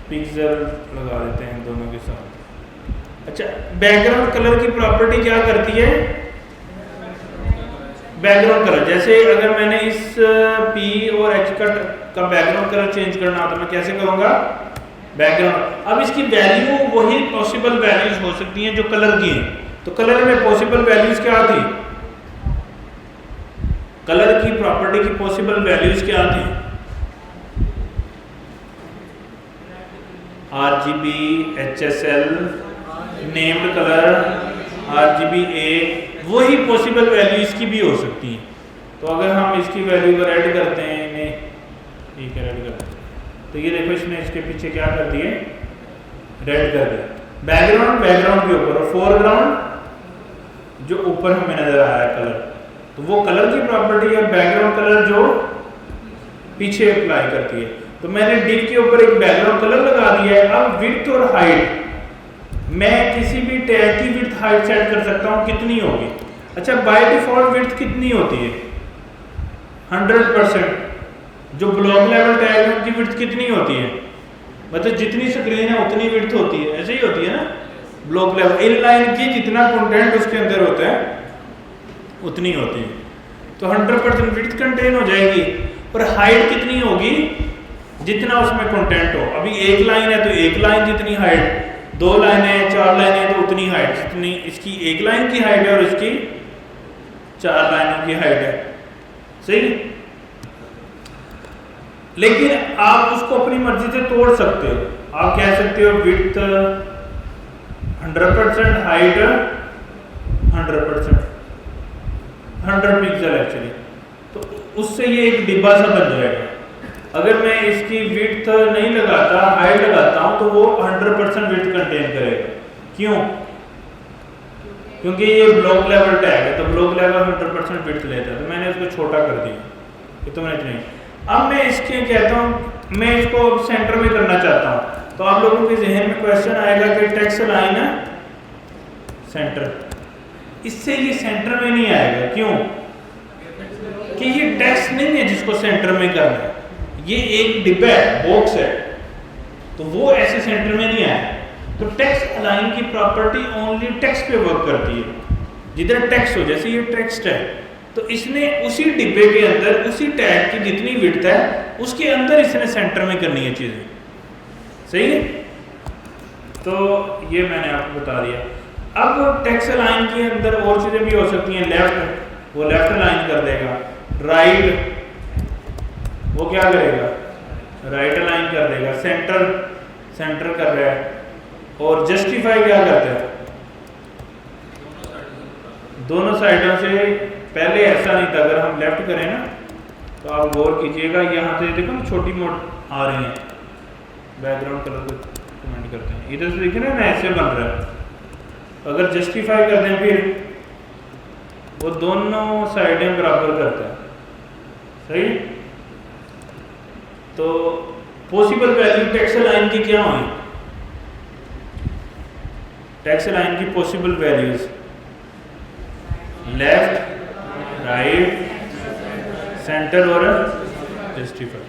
S1: पिक्सल लगा देते हैं दोनों के साथ। अच्छा, बैकग्राउंड कलर की प्रॉपर्टी क्या करती है? बैकग्राउंड कलर, जैसे अगर मैंने इस P और H का बैकग्राउंड कलर चेंज करना हो तो मैं कैसे करूंगा? बैकग्राउंड। अब इसकी वैल्यू वही पॉसिबल वैल्यूज हो सकती हैं जो कलर की हैं। तो कलर में पॉसिबल वैल्यूज क्या थी? कलर की प्रॉपर्टी की पॉसिबल वैल्यूज क्या थी? RGB, HSL, named colour, RGBA, वही पॉसिबल वैल्यू इसकी भी हो सकती हैं। तो अगर हम इसकी वैल्यू को ऐड करते हैं इन्हें, ठीक है, ऐड करते हैं, तो ये देखो इसने इसके पीछे क्या कर दिए? रेड कर दिया। बैकग्राउंड के ऊपर, और फोरग्राउंड जो ऊपर हमें नजर आ रहा है कलर, तो वो कलर की प्रॉपर्टी है। बैकग्राउंड कलर जो पीछे अप्लाई करती है। तो मैंने डिव के ऊपर एक बैकग्राउंड कलर लगा दिया है। अब विड्थ और हाइट, मैं किसी भी टैग की विड्थ हाइट सेट कर सकता हूँ, कितनी होगी? अच्छा, बाय डिफॉल्ट विड्थ कितनी होती है? 100%। जो ब्लॉक लेवल टैग है उनकी विड्थ कितनी होती है? मतलब जितनी स्क्रीन है उतनी विड्थ होती है, ऐसे ही होती है ना। ब्लॉक लेवल इनलाइन की जितना कंटेंट उसके अंदर होता है उतनी होती है। तो 100% विड्थ कंटेन हो जाएगी। और हाइट कितनी होगी? जितना उसमें कंटेंट हो। अभी एक लाइन है तो एक लाइन जितनी हाइट, 2 लाइनें हैं, 4 लाइनें हैं तो उतनी हाइट, जितनी इसकी एक लाइन की हाइट है और इसकी 4 लाइनों की हाइट है, सही। लेकिन आप उसको अपनी मर्जी से तोड़ सकते हो। आप कह सकते हो विड्थ 100%, हाइट 100%, 100 पिक्सल एक्चुअली। तो उससे ये एक डिब्बा सा बन जाएगा। अगर मैं इसकी विड्थ नहीं लगाता, हाइट लगाता हूं, तो वो 100% विड्थ कंटेन करेगा। क्यों? क्योंकि ये ब्लॉक लेवल टैग है, तो ब्लॉक लेवल 100% विड्थ लेता है। तो मैंने इसको छोटा कर दिया, इतना नहीं। अब मैं इसके कहता हूँ, मैं इसको सेंटर में करना चाहता हूँ, तो आप लोगों के जहन में क्वेश्चन आएगा कि टेक्स्ट लाइन है सेंटर। इससे ये सेंटर में नहीं आएगा। क्यों? कि ये टेक्स्ट नहीं है जिसको सेंटर में करना है, ये एक डिब्बा है, बॉक्स है, तो वो ऐसे सेंटर में नहीं आया। तो टेक्स्ट अलाइन की प्रॉपर्टी ओनली टेक्स्ट पे वर्क करती है। जिधर टेक्स्ट हो, जैसे ये टेक्स्ट है, तो इसने उसी डिब्बे के अंदर उसी टैग की जितनी विड्थ है उसके अंदर इसने सेंटर में करनी है चीजें, सही है। तो ये मैंने आपको बता दिया। अब टेक्स्ट अलाइन के अंदर और चीजें भी हो सकती हैं। लेफ्ट, वो लेफ्ट अलाइन कर देगा। राइट, वो क्या करेगा? राइट अलाइन कर देगा। सेंटर, सेंटर कर रहा है। और जस्टिफाई क्या करता है? दोनों साइडों से। पहले ऐसा नहीं था। अगर हम लेफ्ट करें ना, तो आप गौर कीजिएगा, यहाँ से देखो ना छोटी मोट आ रही है। बैकग्राउंड कलर को कमेंट करते हैं, इधर से देखिए ना ऐसे बन रहा है। अगर जस्टिफाई करते हैं फिर वो दोनों साइडें बराबर करता है, सही। तो पॉसिबल वैल्यू टेक्स्ट लाइन की क्या हुई? टेक्स्ट लाइन की possible values left, right, centre और जस्टिफाई।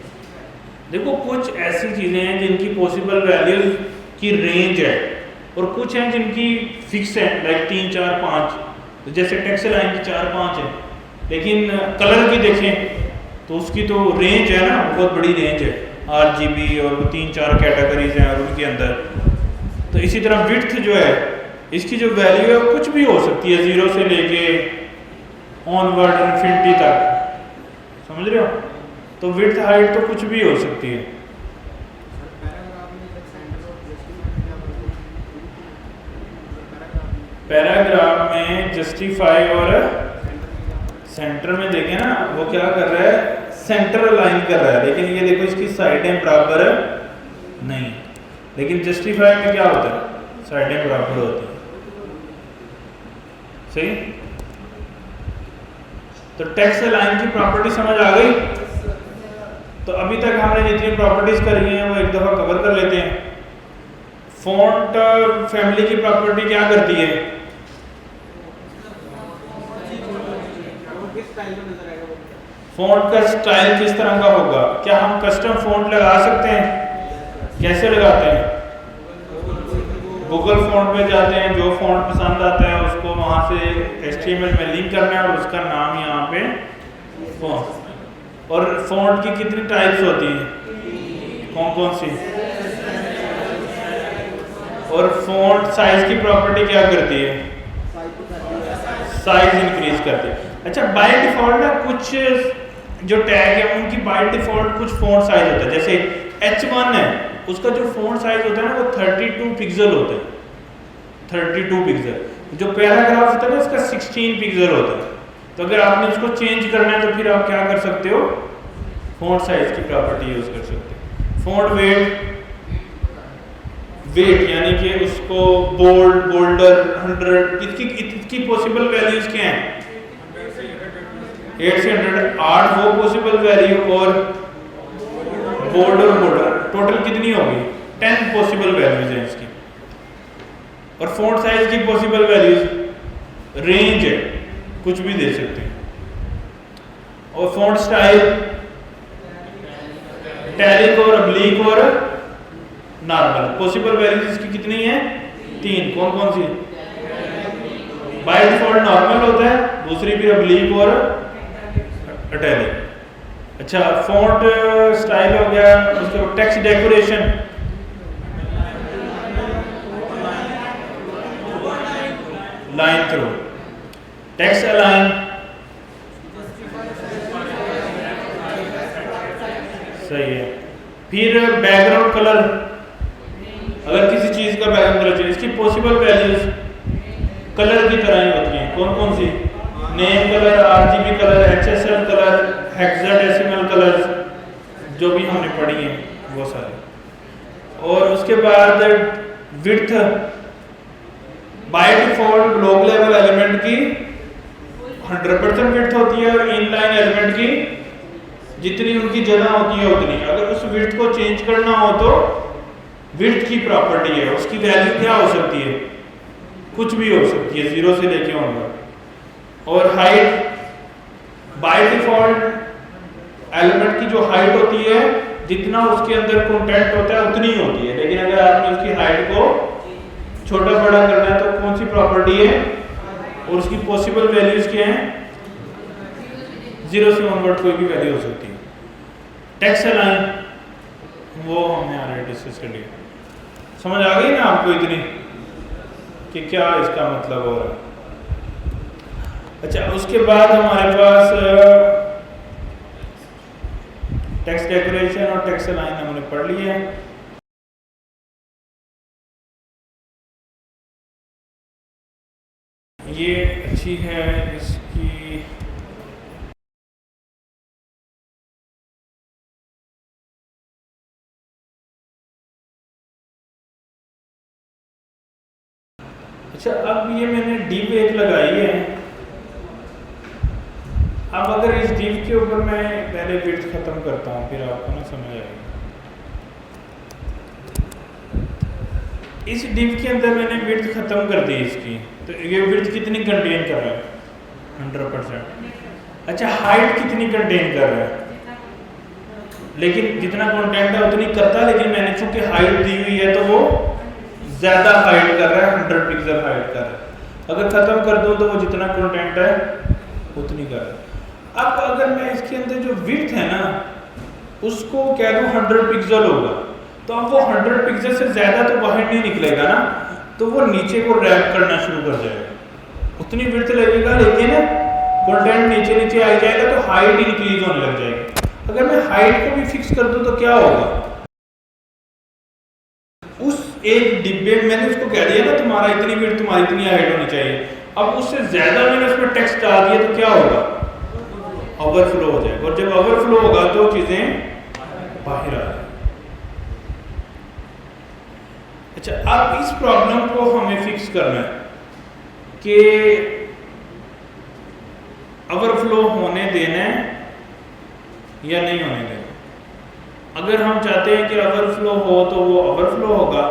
S1: देखो, कुछ ऐसी चीजें हैं जिनकी पॉसिबल वैल्यूज की रेंज है और कुछ हैं जिनकी फिक्स है, लाइक 3, 4, 5। तो जैसे टेक्स्ट लाइन की 4, 5 है, लेकिन कलर की देखें तो उसकी तो रेंज है ना, बहुत बड़ी रेंज है। RGB और 3, 4 कैटेगरीज हैं और उनके अंदर। तो इसी तरह विड्थ जो है, इसकी जो वैल्यू है कुछ भी हो सकती है, 0 से लेके ऑनवर्ड इन्फिनिटी तक, समझ रहे हो। तो विड्थ हाइट तो कुछ भी हो सकती है। पैराग्राफ में जस्टिफाई और सेंटर में देखें ना, वो क्या कर रहा है? सेंटर अलाइन कर रहा है। लेकिन ये देखो इसकी साइडें बराबर नहीं। लेकिन जस्टिफाई में क्या होता है? साइडें बराबर होती है, सही। तो टेक्स्ट अलाइन की प्रॉपर्टी समझ आ गई। तो अभी तक हमने जितनी प्रॉपर्टीज करी हैं वो एक दफ़ा कवर कर लेते हैं। फ़ॉन्ट फैमिली की प्रॉपर्टी क्या करती है? फ़ॉन्ट का स्टाइल किस तरह का होगा? क्या हम कस्टम फ़ॉन्ट लगा सकते हैं? कैसे लगाते हैं? गूगल फ़ॉन्ट पे जाते हैं, जो फ़ॉन्ट पसंद आता है उसको वहाँ से HTML में लिंक करना है और उसका नाम यहाँ पे फ़ॉन्ट। और फ़ॉन्ट की कितनी टाइप्स होती हैं? कौन कौन सी? और फ़ॉन्ट साइज़ की प्रॉपर्टी क्या करती है? साइज इंक्रीज करती है। अच्छा, बाय डिफ़ॉल्ट ना कुछ जो टैग है उनकी बाय डिफ़ॉल्ट कुछ फ़ॉन्ट साइज होता है। जैसे H1 है, उसका जो फ़ॉन्ट साइज होता है ना वो 32 पिक्सल होता है। 32 पिक्सल। जो पैराग्राफ होता है ना उसका 16 पिक्सल होता है। तो अगर आपने उसको चेंज करना है तो फिर आप क्या कर सकते हो? फ़ॉन्ट साइज की प्रॉपर्टी यूज़ कर सकते हो। फ़ॉन्ट वेट यानी कि उसको बोल्ड, बोल्डर, 100 इसकी पॉसिबल वैल्यूज क्या हैं? 8 से 100 8 वो पॉसिबल वैल्यू और बोल्ड और बोल्डर टोटल कितनी होगी? 10 पॉसिबल वैल्यूज हैं इसकी। और फ़ॉन्ट साइज की पॉसिबल वैल्यूज रेंज है, कुछ भी दे सकते हैं। और फ़ॉन्ट स्टाइल टैलिक और ऑब्लिक और नॉर्मल। पॉसिबल वैल्यूज इसकी कितनी है? 3। कौन कौन सी? बाय डिफ़ॉल्ट नॉर्मल होता है, दूसरी भी ऑब्लिक और इटैलिक। अच्छा, फ़ॉन्ट स्टाइल हो गया। उसके बाद text decoration, line through, text align, सही है। फिर बैकग्राउंड कलर, अगर किसी चीज़ का बैकग्राउंड कलर चाहिए, इसकी पॉसिबल वैल्यूज कलर की तरह ही होती हैं। कौन कौन सी? Name colour, RGB colour, HSL कलर, हेक्साडेसिमल कलर्स, जो भी हमने पढ़ी हैं वो सारे। और उसके बाद width, by default block level element की 100% विड्थ होती है और इनलाइन एलिमेंट की जितनी उनकी जगह होती है उतनी। अगर उस विड्थ को चेंज करना हो तो विड्थ की प्रॉपर्टी है, उसकी वैल्यू क्या हो सकती है? कुछ भी हो सकती है, 0 से लेके 1 तक। और हाइट, बाय डिफ़ॉल्ट एलिमेंट की जो हाइट होती है जितना उसके अंदर कंटेंट होता है उतनी ही होती है। लेकिन अगर आपने उसकी हाइट को छोटा बड़ा करना है तो कौन सी प्रॉपर्टी है? और उसकी पॉसिबल वैल्यूज क्या हैं? 0 से 1 कोई भी वैल्यू हो सकती है। टेक्स्ट अलाइन, वो हमने ऑलरेडी डिस्कस कर लिया। समझ आ गई ना आपको इतनी कि क्या इसका मतलब हो रहा है? अच्छा, उसके बाद हमारे पास टेक्स्ट डेकोरेशन और टेक्स्ट अलाइन हमने पढ़ लिया है। ये अच्छी है इसकी। अच्छा, अब ये मैंने डिव एक लगाई है। अब अगर इस डिव के ऊपर मैं पहले विड्थ खत्म करता हूँ फिर आपको ना समझ आएगा। इस डिव के अंदर मैंने विड्थ खत्म कर दी इसकी, तो ये विड्थ कितनी कंटेन कर रहा है? 100%। अच्छा, हाइट कितनी कंटेन कर रहा है? लेकिन जितना कंटेंट है उतनी करता है, लेकिन मैंने चूंकि हाइट दी हुई है तो वो ज़्यादा हाइट कर रहा है, 100 पिक्सल हाइट कर रहा है। अगर ख़त्म कर दूँ तो वो जितना कंटेंट है उतनी कर रहा है। अब अगर मैं इसके अंदर जो विड्थ है ना उसको कह दूँ 100 पिक्सल होगा, तो अब वो 100 पिक्सल से ज़्यादा तो बाहर नहीं निकलेगा ना, तो वो नीचे को रैप करना शुरू कर जाएगा। उतनी विड्थ लगेगा लेकिन कंटेंट नीचे नीचे आ जाएगा, तो हाइट इंक्रीज होने लग जाएगी। अगर मैं हाइट को भी फिक्स कर दूँ तो क्या होगा? उस एक डिब्बे में मैंने उसको कह दिया ना तुम्हारा इतनी विड्थ, तुम्हारी इतनी हाइट होनी चाहिए। अब उससे ज़्यादा मैंने उसमें टेक्स्ट डाल दिया तो क्या होगा? ओवरफ्लो हो जाएगा। और जब ओवरफ्लो होगा तो चीज़ें बाहर आ जाएंगी। अच्छा, अब इस प्रॉब्लम को हमें फिक्स करना है कि ओवरफ्लो होने देना है या नहीं होने देना। अगर हम चाहते हैं कि ओवरफ्लो हो तो वो ओवरफ्लो होगा,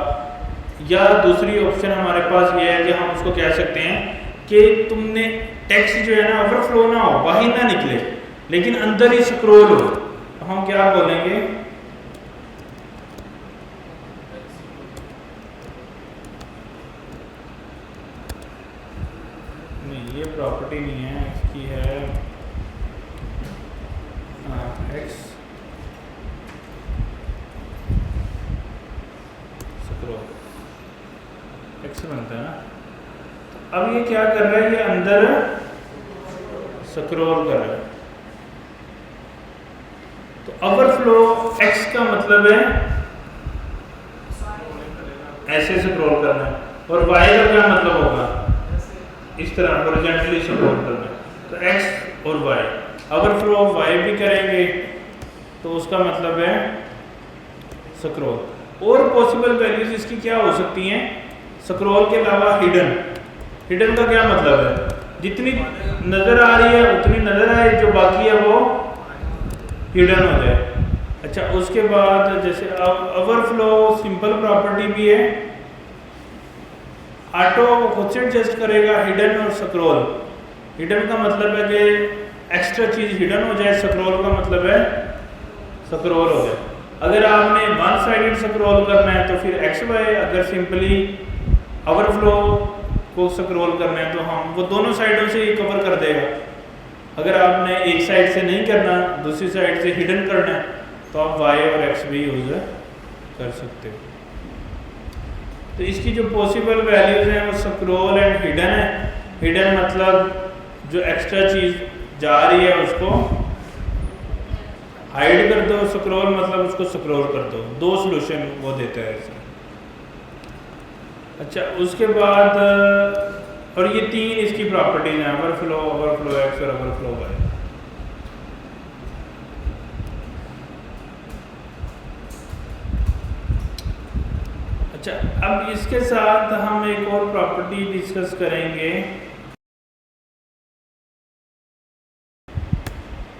S1: या दूसरी ऑप्शन हमारे पास ये है कि हम उसको कह सकते हैं कि तुमने टेक्स्ट जो है ना ओवरफ्लो ना हो, बाहर ना निकले, लेकिन अंदर ही स्क्रॉल हो, तो हम क्या बोलेंगे? नहीं, ये प्रॉपर्टी नहीं है, इसकी है एक्स स्क्रॉल, एक्स बनता है ना। तो अब ये क्या कर रहा है? ये अंदर स्क्रॉल कर रहा है। तो ओवरफ्लो एक्स का मतलब है ऐसे स्क्रॉल करना है, और वाई का क्या मतलब होगा? इस तरह हॉरिजॉन्टली स्क्रॉल करना है। तो एक्स और वाई, ओवरफ्लो वाई भी करेंगे तो उसका मतलब है स्क्रॉल। और पॉसिबल वैल्यूज इसकी क्या हो सकती हैं स्क्रॉल के अलावा? हिडन। हिडन का क्या मतलब है? जितनी नज़र आ रही है उतनी नज़र आए, जो बाकी है वो हिडन हो जाए। अच्छा, उसके बाद जैसे ओवरफ्लो सिंपल प्रॉपर्टी भी है, ऑटो खुद से एडजस्ट करेगा हिडन और स्क्रॉल। हिडन का मतलब है कि एक्स्ट्रा चीज़ हिडन हो जाए, स्क्रॉल का मतलब है स्क्रॉल हो जाए। अगर आपने वन साइडेड स्क्रॉल करना है तो फिर एक्स वाई, अगर सिंपली ओवरफ्लो को स्क्रॉल करना है तो हम वो दोनों साइडों से ही कवर कर देगा। अगर आपने एक साइड से नहीं करना, दूसरी साइड से हिडन करना है, तो आप वाई और एक्स भी यूज़ कर सकते हो। तो इसकी जो पॉसिबल वैल्यूज़ हैं वो स्क्रॉल एंड हिडन है। हिडन मतलब जो एक्स्ट्रा चीज़ जा रही है उसको हाइड कर दो, स्क्रॉल मतलब उसको स्क्रॉल कर दो। दो सॉल्यूशन वो देता है इसमें। अच्छा, उसके बाद और ये तीन इसकी प्रॉपर्टीज हैं, ओवरफ्लो, ओवरफ्लो एक्स और ओवरफ्लो वाई। अच्छा, अब इसके साथ हम एक और प्रॉपर्टी डिस्कस करेंगे,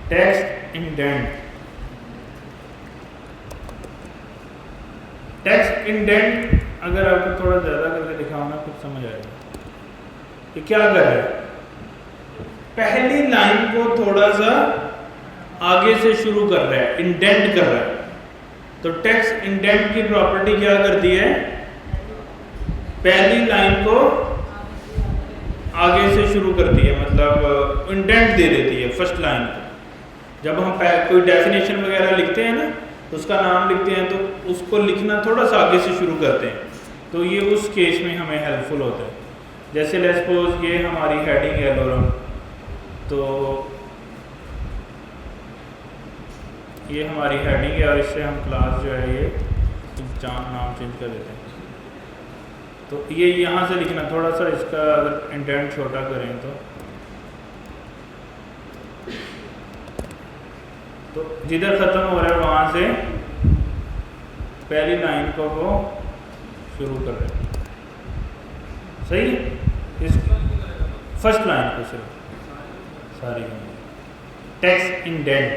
S1: टेक्स्ट इंडेंट। टेक्स्ट इंडेंट अगर आपको थोड़ा ज़्यादा करके दिखाओ ना, कुछ समझ आएगा। ये क्या कर रहा है? पहली लाइन को थोड़ा सा आगे से शुरू कर रहा है, इंडेंट कर रहा है। तो टेक्स्ट इंडेंट की प्रॉपर्टी क्या करती है? पहली लाइन को आगे से शुरू करती है, मतलब इंडेंट दे देती है फर्स्ट लाइन को। जब हम कोई डेफिनेशन वगैरह लिखते हैं ना, तो उसका नाम लिखते हैं तो उसको लिखना थोड़ा सा आगे से शुरू करते हैं, तो ये उस केस में हमें हेल्पफुल होता है। जैसे लेट्स सपोज ये हमारी हेडिंग है लोरम, तो ये हमारी हेडिंग है और इससे हम क्लास जो है ये नाम चेंज कर देते हैं। तो ये यहाँ से लिखना, थोड़ा सा इसका अगर इंडेंट छोटा करें तो जिधर ख़त्म हो रहा है वहाँ से पहली लाइन को वो शुरू कर रहे हैं। सही है? इस फर्स्ट लाइन को सिर्फ सारी टेक्स्ट इंडेंट।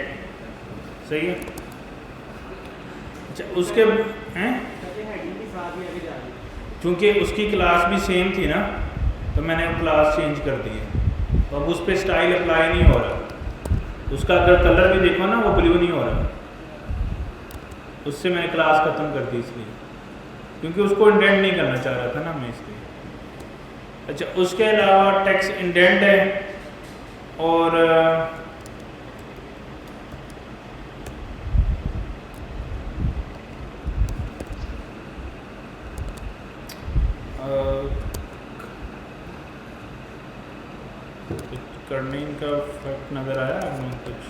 S1: सही है? अच्छा, उसके हैं क्योंकि उसकी क्लास भी सेम थी ना, तो मैंने अब क्लास चेंज कर दी है, तो अब उस पर स्टाइल अप्लाई नहीं हो रहा। उसका अगर कलर भी देखो ना, वो ब्लू नहीं हो रहा, उससे मैंने क्लास ख़त्म कर दी इसलिए, क्योंकि उसको इंडेंट नहीं करना चाह रहा था ना मैं, इसलिए। अच्छा, उसके अलावा टेक्स्ट इंडेंट है और करने का फर्क नज़र आया हमें कुछ?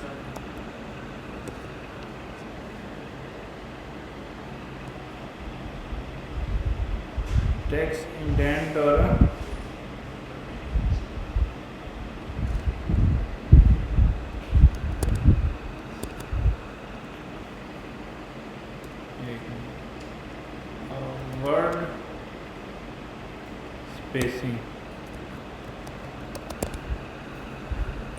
S1: टेक्स्ट इंडेंट और वर्ड स्पेसिंग।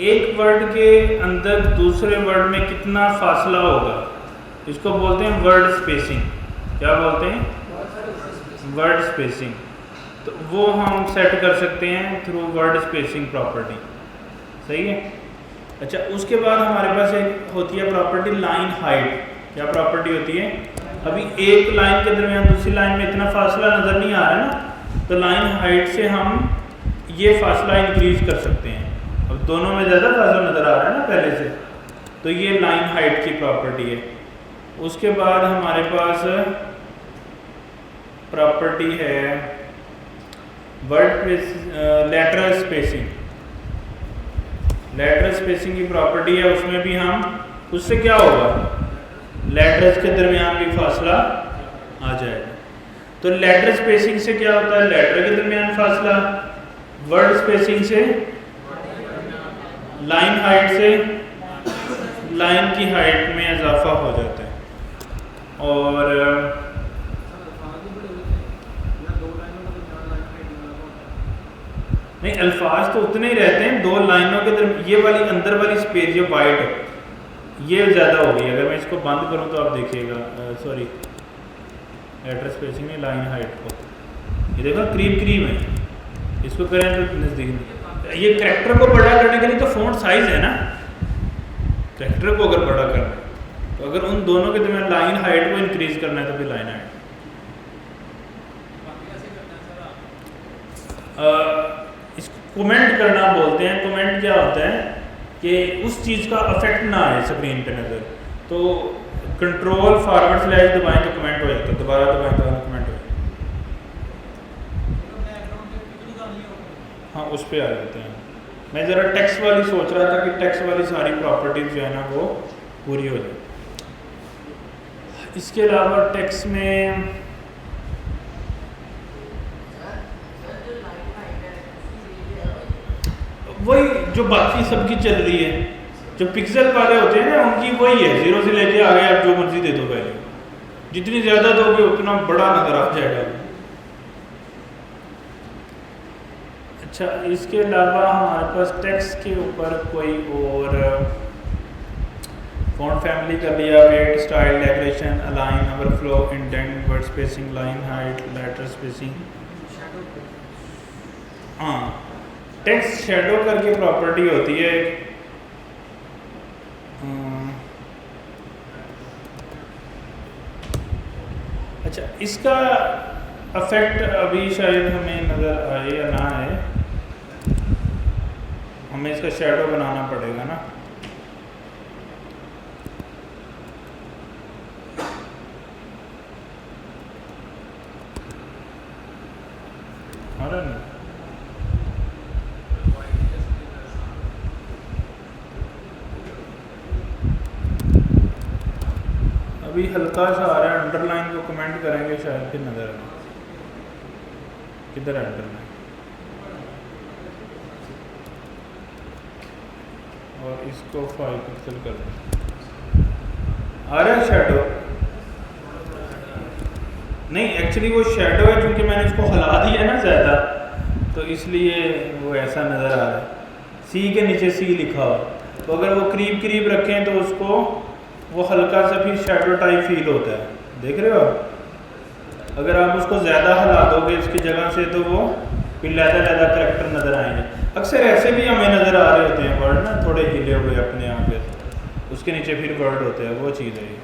S1: एक वर्ड के अंदर दूसरे वर्ड में कितना फासला होगा, इसको बोलते हैं वर्ड स्पेसिंग। क्या बोलते हैं? Word spacing. तो वो हम सेट कर सकते हैं थ्रू वर्ड स्पेसिंग प्रॉपर्टी। सही है। अच्छा, उसके बाद हमारे पास एक होती है प्रॉपर्टी लाइन हाइट। क्या प्रॉपर्टी होती है? अभी एक लाइन के दरमियान दूसरी लाइन में इतना फासला नज़र नहीं आ रहा है ना, तो लाइन हाइट से हम ये फासला इंक्रीज कर सकते हैं। अब दोनों में ज़्यादा फासला नज़र आ रहा है ना पहले से, तो ये लाइन हाइट की प्रॉपर्टी है। उसके बाद हमारे पास प्रॉपर्टी है word lateral spacing. Lateral spacing की प्रॉपर्टी है, उसमें भी हम, उससे क्या होगा, लेटर्स के दरमियान भी फासला आ जाएगा। तो लेटरल स्पेसिंग से क्या होता है? लेटर के दरमियान फासला। वर्ड स्पेसिंग से लाइन हाइट से लाइन की हाइट में इजाफा हो जाता है। और नहीं, अल्फाज तो उतने ही रहते हैं, दो लाइनों के दरमियान ये वाली अंदर वाली स्पेस जो वाइट है ये ज़्यादा होगी। अगर मैं इसको बंद करूं तो आप देखिएगा, सॉरी लेटर स्पेसिंग में लाइन हाइट को, ये देखो करीब करीब है, इसको करें तो नज़दीक नहीं। ये करैक्टर को बड़ा करने के लिए तो फ़ॉन्ट साइज़ है ना, करैक्टर को अगर बड़ा करना है तो अगर उन दोनों के दरमियान लाइन हाइट को इंक्रीज़ करना है तो फिर लाइन हाइट। इसको कमेंट करना बोलते हैं। कमेंट क्या होता है कि उस चीज़ का अफेक्ट ना आए स्क्रीन पे नज़र, तो कंट्रोल फॉरवर्ड स्लैश दबाएं तो कमेंट हो जाता है, दोबारा दबाएं तो कमेंट हो जाता है। हाँ, उस पर आ जाते हैं। मैं ज़रा टेक्स्ट वाली सोच रहा था कि टेक्स्ट वाली सारी प्रॉपर्टीज़ जो है ना वो पूरी हो जाए। इसके अलावा टेक्स्ट में वही जो बाकी सबकी चल रही है, जो पिक्सल वाले होते हैं ना उनकी वही है, 0 से लेके आगे आप जो मर्जी दे दो वैल्यू, जितनी ज़्यादा दोगे उतना बड़ा नज़र आ जाएगा। अच्छा, इसके अलावा हमारे पास टेक्स्ट के ऊपर कोई और फॉन्ट फैमिली कर लिया, weight, style, decoration, align, overflow, indent, word spacing, line height, letter spacing. हाँ, टेक्स्ट शेडो करके प्रॉपर्टी होती है। अच्छा, इसका अफेक्ट अभी शायद हमें नज़र आए या ना आए, हमें इसका शेडो बनाना पड़ेगा ना। अभी हल्का सा आ रहा है, अंडरलाइन को कमेंट करेंगे शायद फिर नज़र आए। किधर है अंडरलाइन? और इसको 5 पिक्सल कर दें। आ रहा है शेडो? नहीं, एक्चुअली वो शेडो है क्योंकि मैंने इसको हिला दिया ना ज़्यादा, तो इसलिए वो ऐसा नज़र आ रहा है। सी के नीचे सी लिखा हो, तो अगर वो करीब करीब रखें तो उसको वो हल्का सा फिर शेडो टाइप फील होता है। देख रहे हो आप? अगर आप उसको ज़्यादा हिला दोगे इसकी जगह से तो वो फिर ज़्यादा करैक्टर नज़र आएंगे। अक्सर ऐसे भी हमें नज़र आ रहे होते हैं वर्ड ना, थोड़े हिले हुए अपने आप पे, उसके नीचे फिर वर्ड होते हैं, वो चीज़ है ये।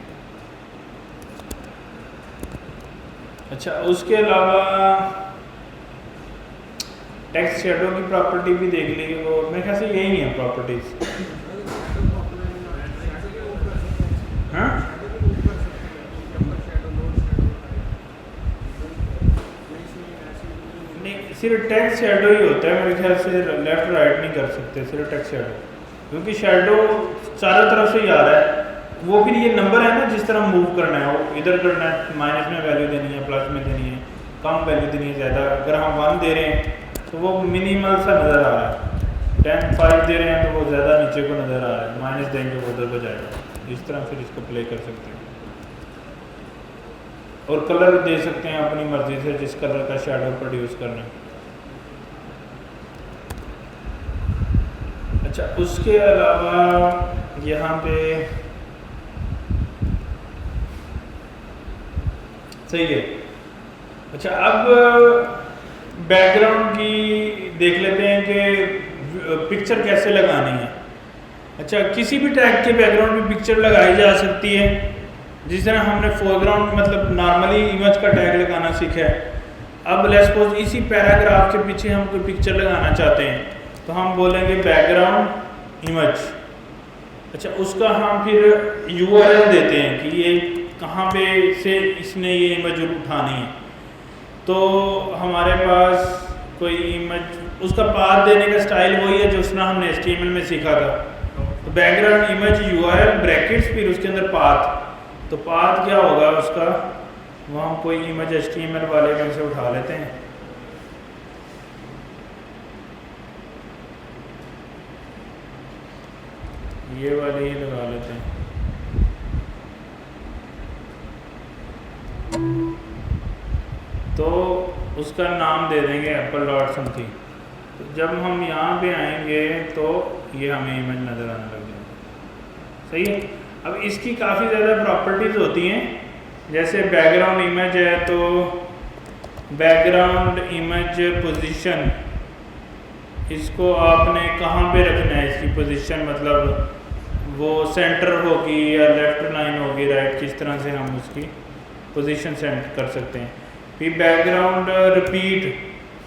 S1: अच्छा, उसके अलावा टेक्स्ट शेडो की प्रॉपर्टी भी देख ली, वो मेरे ख्याल से यही है प्रॉपर्टीज़। हाँ, नहीं, सिर्फ टेक्स्ट शेडो ही होता है मेरे ख्याल से, लेफ्ट राइट नहीं कर सकते, सिर्फ टेक्स्ट शेडो, क्योंकि शेडो चारों तरफ से ही आ रहा है। वो फिर ये नंबर है ना, जिस तरह मूव करना है, वो इधर करना है, माइनस में वैल्यू देनी है, प्लस में देनी है, कम वैल्यू देनी है, ज़्यादा। अगर हम 1 दे रहे हैं तो वो मिनिमल सा नज़र आ रहा है, 10 5 दे रहे हैं तो वो ज़्यादा नीचे को नज़र आ रहा है, माइनस देंगे वो उधर को जाएगा। इस तरह फिर इसको प्ले कर सकते हैं। और कलर दे सकते हैं अपनी मर्ज़ी से, जिस कलर का शेडो प्रोड्यूस करना है। अच्छा, उसके अलावा यहाँ पे सही है। अच्छा, अब बैकग्राउंड की देख लेते हैं कि पिक्चर कैसे लगानी है। अच्छा, किसी भी टैग के बैकग्राउंड में पिक्चर लगाई जा सकती है। जिस तरह हमने फोरग्राउंड मतलब नॉर्मली इमेज का टैग लगाना सीखा है, अब लेट्स सपोज इसी पैराग्राफ के पीछे हम कोई पिक्चर लगाना चाहते हैं तो हम बोलेंगे बैकग्राउंड इमेज। अच्छा, उसका हम फिर URL देते हैं कि ये कहाँ पे से इसने ये इमेज उठानी है। तो हमारे पास कोई इमेज, उसका पाथ देने का स्टाइल वही है जो उसने हमने HTML में सीखा था। तो बैकग्राउंड इमेज URL ब्रैकेट्स फिर उसके अंदर पाथ। तो पाथ क्या होगा उसका, वो हम कोई इमेज HTML वाले में से उठा लेते हैं। ये वाले ही लगा लेते हैं। तो उसका नाम दे देंगे एप्पल डॉट समथिंग। तो जब हम यहाँ पे आएंगे तो ये हमें इमेज नज़र आने लग जाएगी। सही है। अब इसकी काफ़ी ज़्यादा प्रॉपर्टीज़ होती हैं। जैसे बैकग्राउंड इमेज है तो बैकग्राउंड इमेज पोजीशन, इसको आपने कहाँ पे रखना है, इसकी पोजीशन मतलब वो सेंटर होगी या लेफ्ट लाइन होगी, राइट, किस तरह से हम उसकी पोजीशन सेट कर सकते हैं। फिर बैकग्राउंड रिपीट,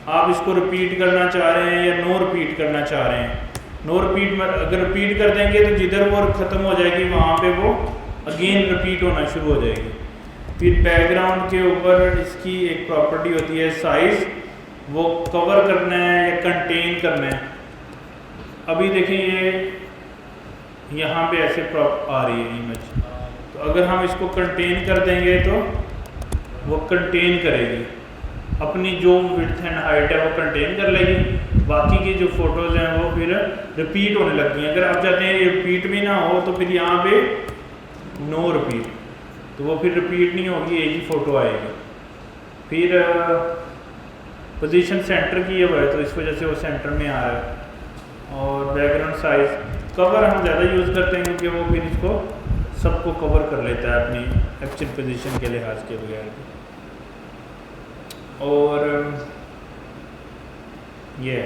S1: आप इसको रिपीट करना चाह रहे हैं या नो रिपीट करना चाह रहे हैं। नो रिपीट में अगर रिपीट कर देंगे तो जिधर वो ख़त्म हो जाएगी वहाँ पे वो अगेन रिपीट होना शुरू हो जाएगी। फिर बैकग्राउंड के ऊपर इसकी एक प्रॉपर्टी होती है साइज़, वो कवर करना है या कंटेन करना है। अभी देखें ये यहाँ पे ऐसे आ रही है इमेज, तो अगर हम इसको कंटेन कर देंगे तो वो कंटेन करेगी अपनी जो विड्थ एंड हाइट है वो कंटेन कर लेगी। बाकी की जो फ़ोटोज़ हैं वो फिर रिपीट होने लगती हैं। अगर आप चाहते हैं ये रिपीट भी ना हो तो फिर यहाँ पे नो रिपीट, तो वो फिर रिपीट नहीं होगी, एक ही फ़ोटो आएगी। फिर पोजीशन सेंटर की है तो इस वजह से वो सेंटर में आ रहा है। और बैकग्राउंड साइज़, कवर हम ज़्यादा यूज़ करते हैं क्योंकि वो फिर इसको सबको कवर कर लेता है अपनी एक्चुअल पोजीशन के लिहाज के बगैर। और ये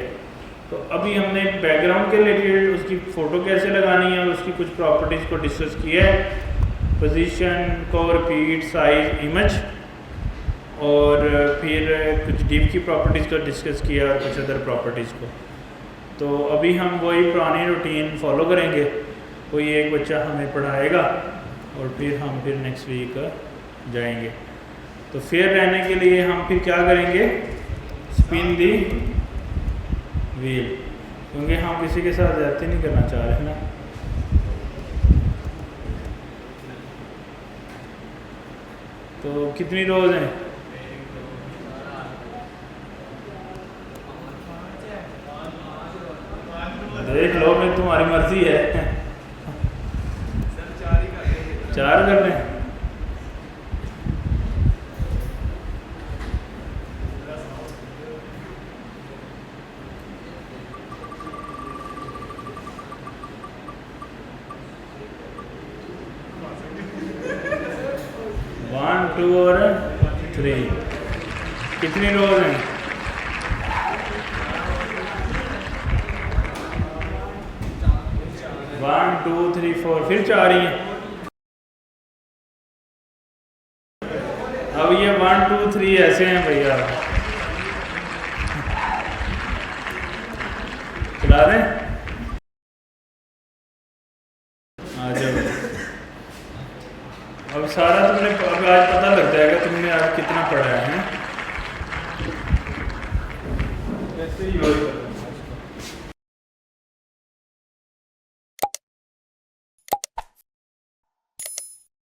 S1: तो अभी हमने बैकग्राउंड के रिलेटेड उसकी फ़ोटो कैसे लगानी है और उसकी कुछ प्रॉपर्टीज़ को डिस्कस किया है। पोजीशन को रिपीट, साइज़, इमेज, और फिर कुछ डीप की प्रॉपर्टीज़ को डिस्कस किया और कुछ अदर प्रॉपर्टीज़ को। तो अभी हम वही पुरानी रूटीन फॉलो करेंगे। कोई एक बच्चा हमें पढ़ाएगा और फिर नेक्स्ट वीक जाएंगे। तो फेयर रहने के लिए हम फिर क्या करेंगे, स्पिन दी व्हील, क्योंकि हम किसी के साथ ज्यादती नहीं करना चाह रहे ना। तो कितनी रोज हैं? देख लो, मैं तुम्हारी मर्जी है। 4 कर लें। वन, टू और 3। कितनी रोज हैं? 1, 2, 3, 4, फिर 4 ही हैं। अब ये 1, 2, 3 ऐसे हैं भैया, चला दें। आ जाओ। अब सारा तुमने अब आज पता लग जाएगा तुमने आज कितना पढ़ा है। वैसे ही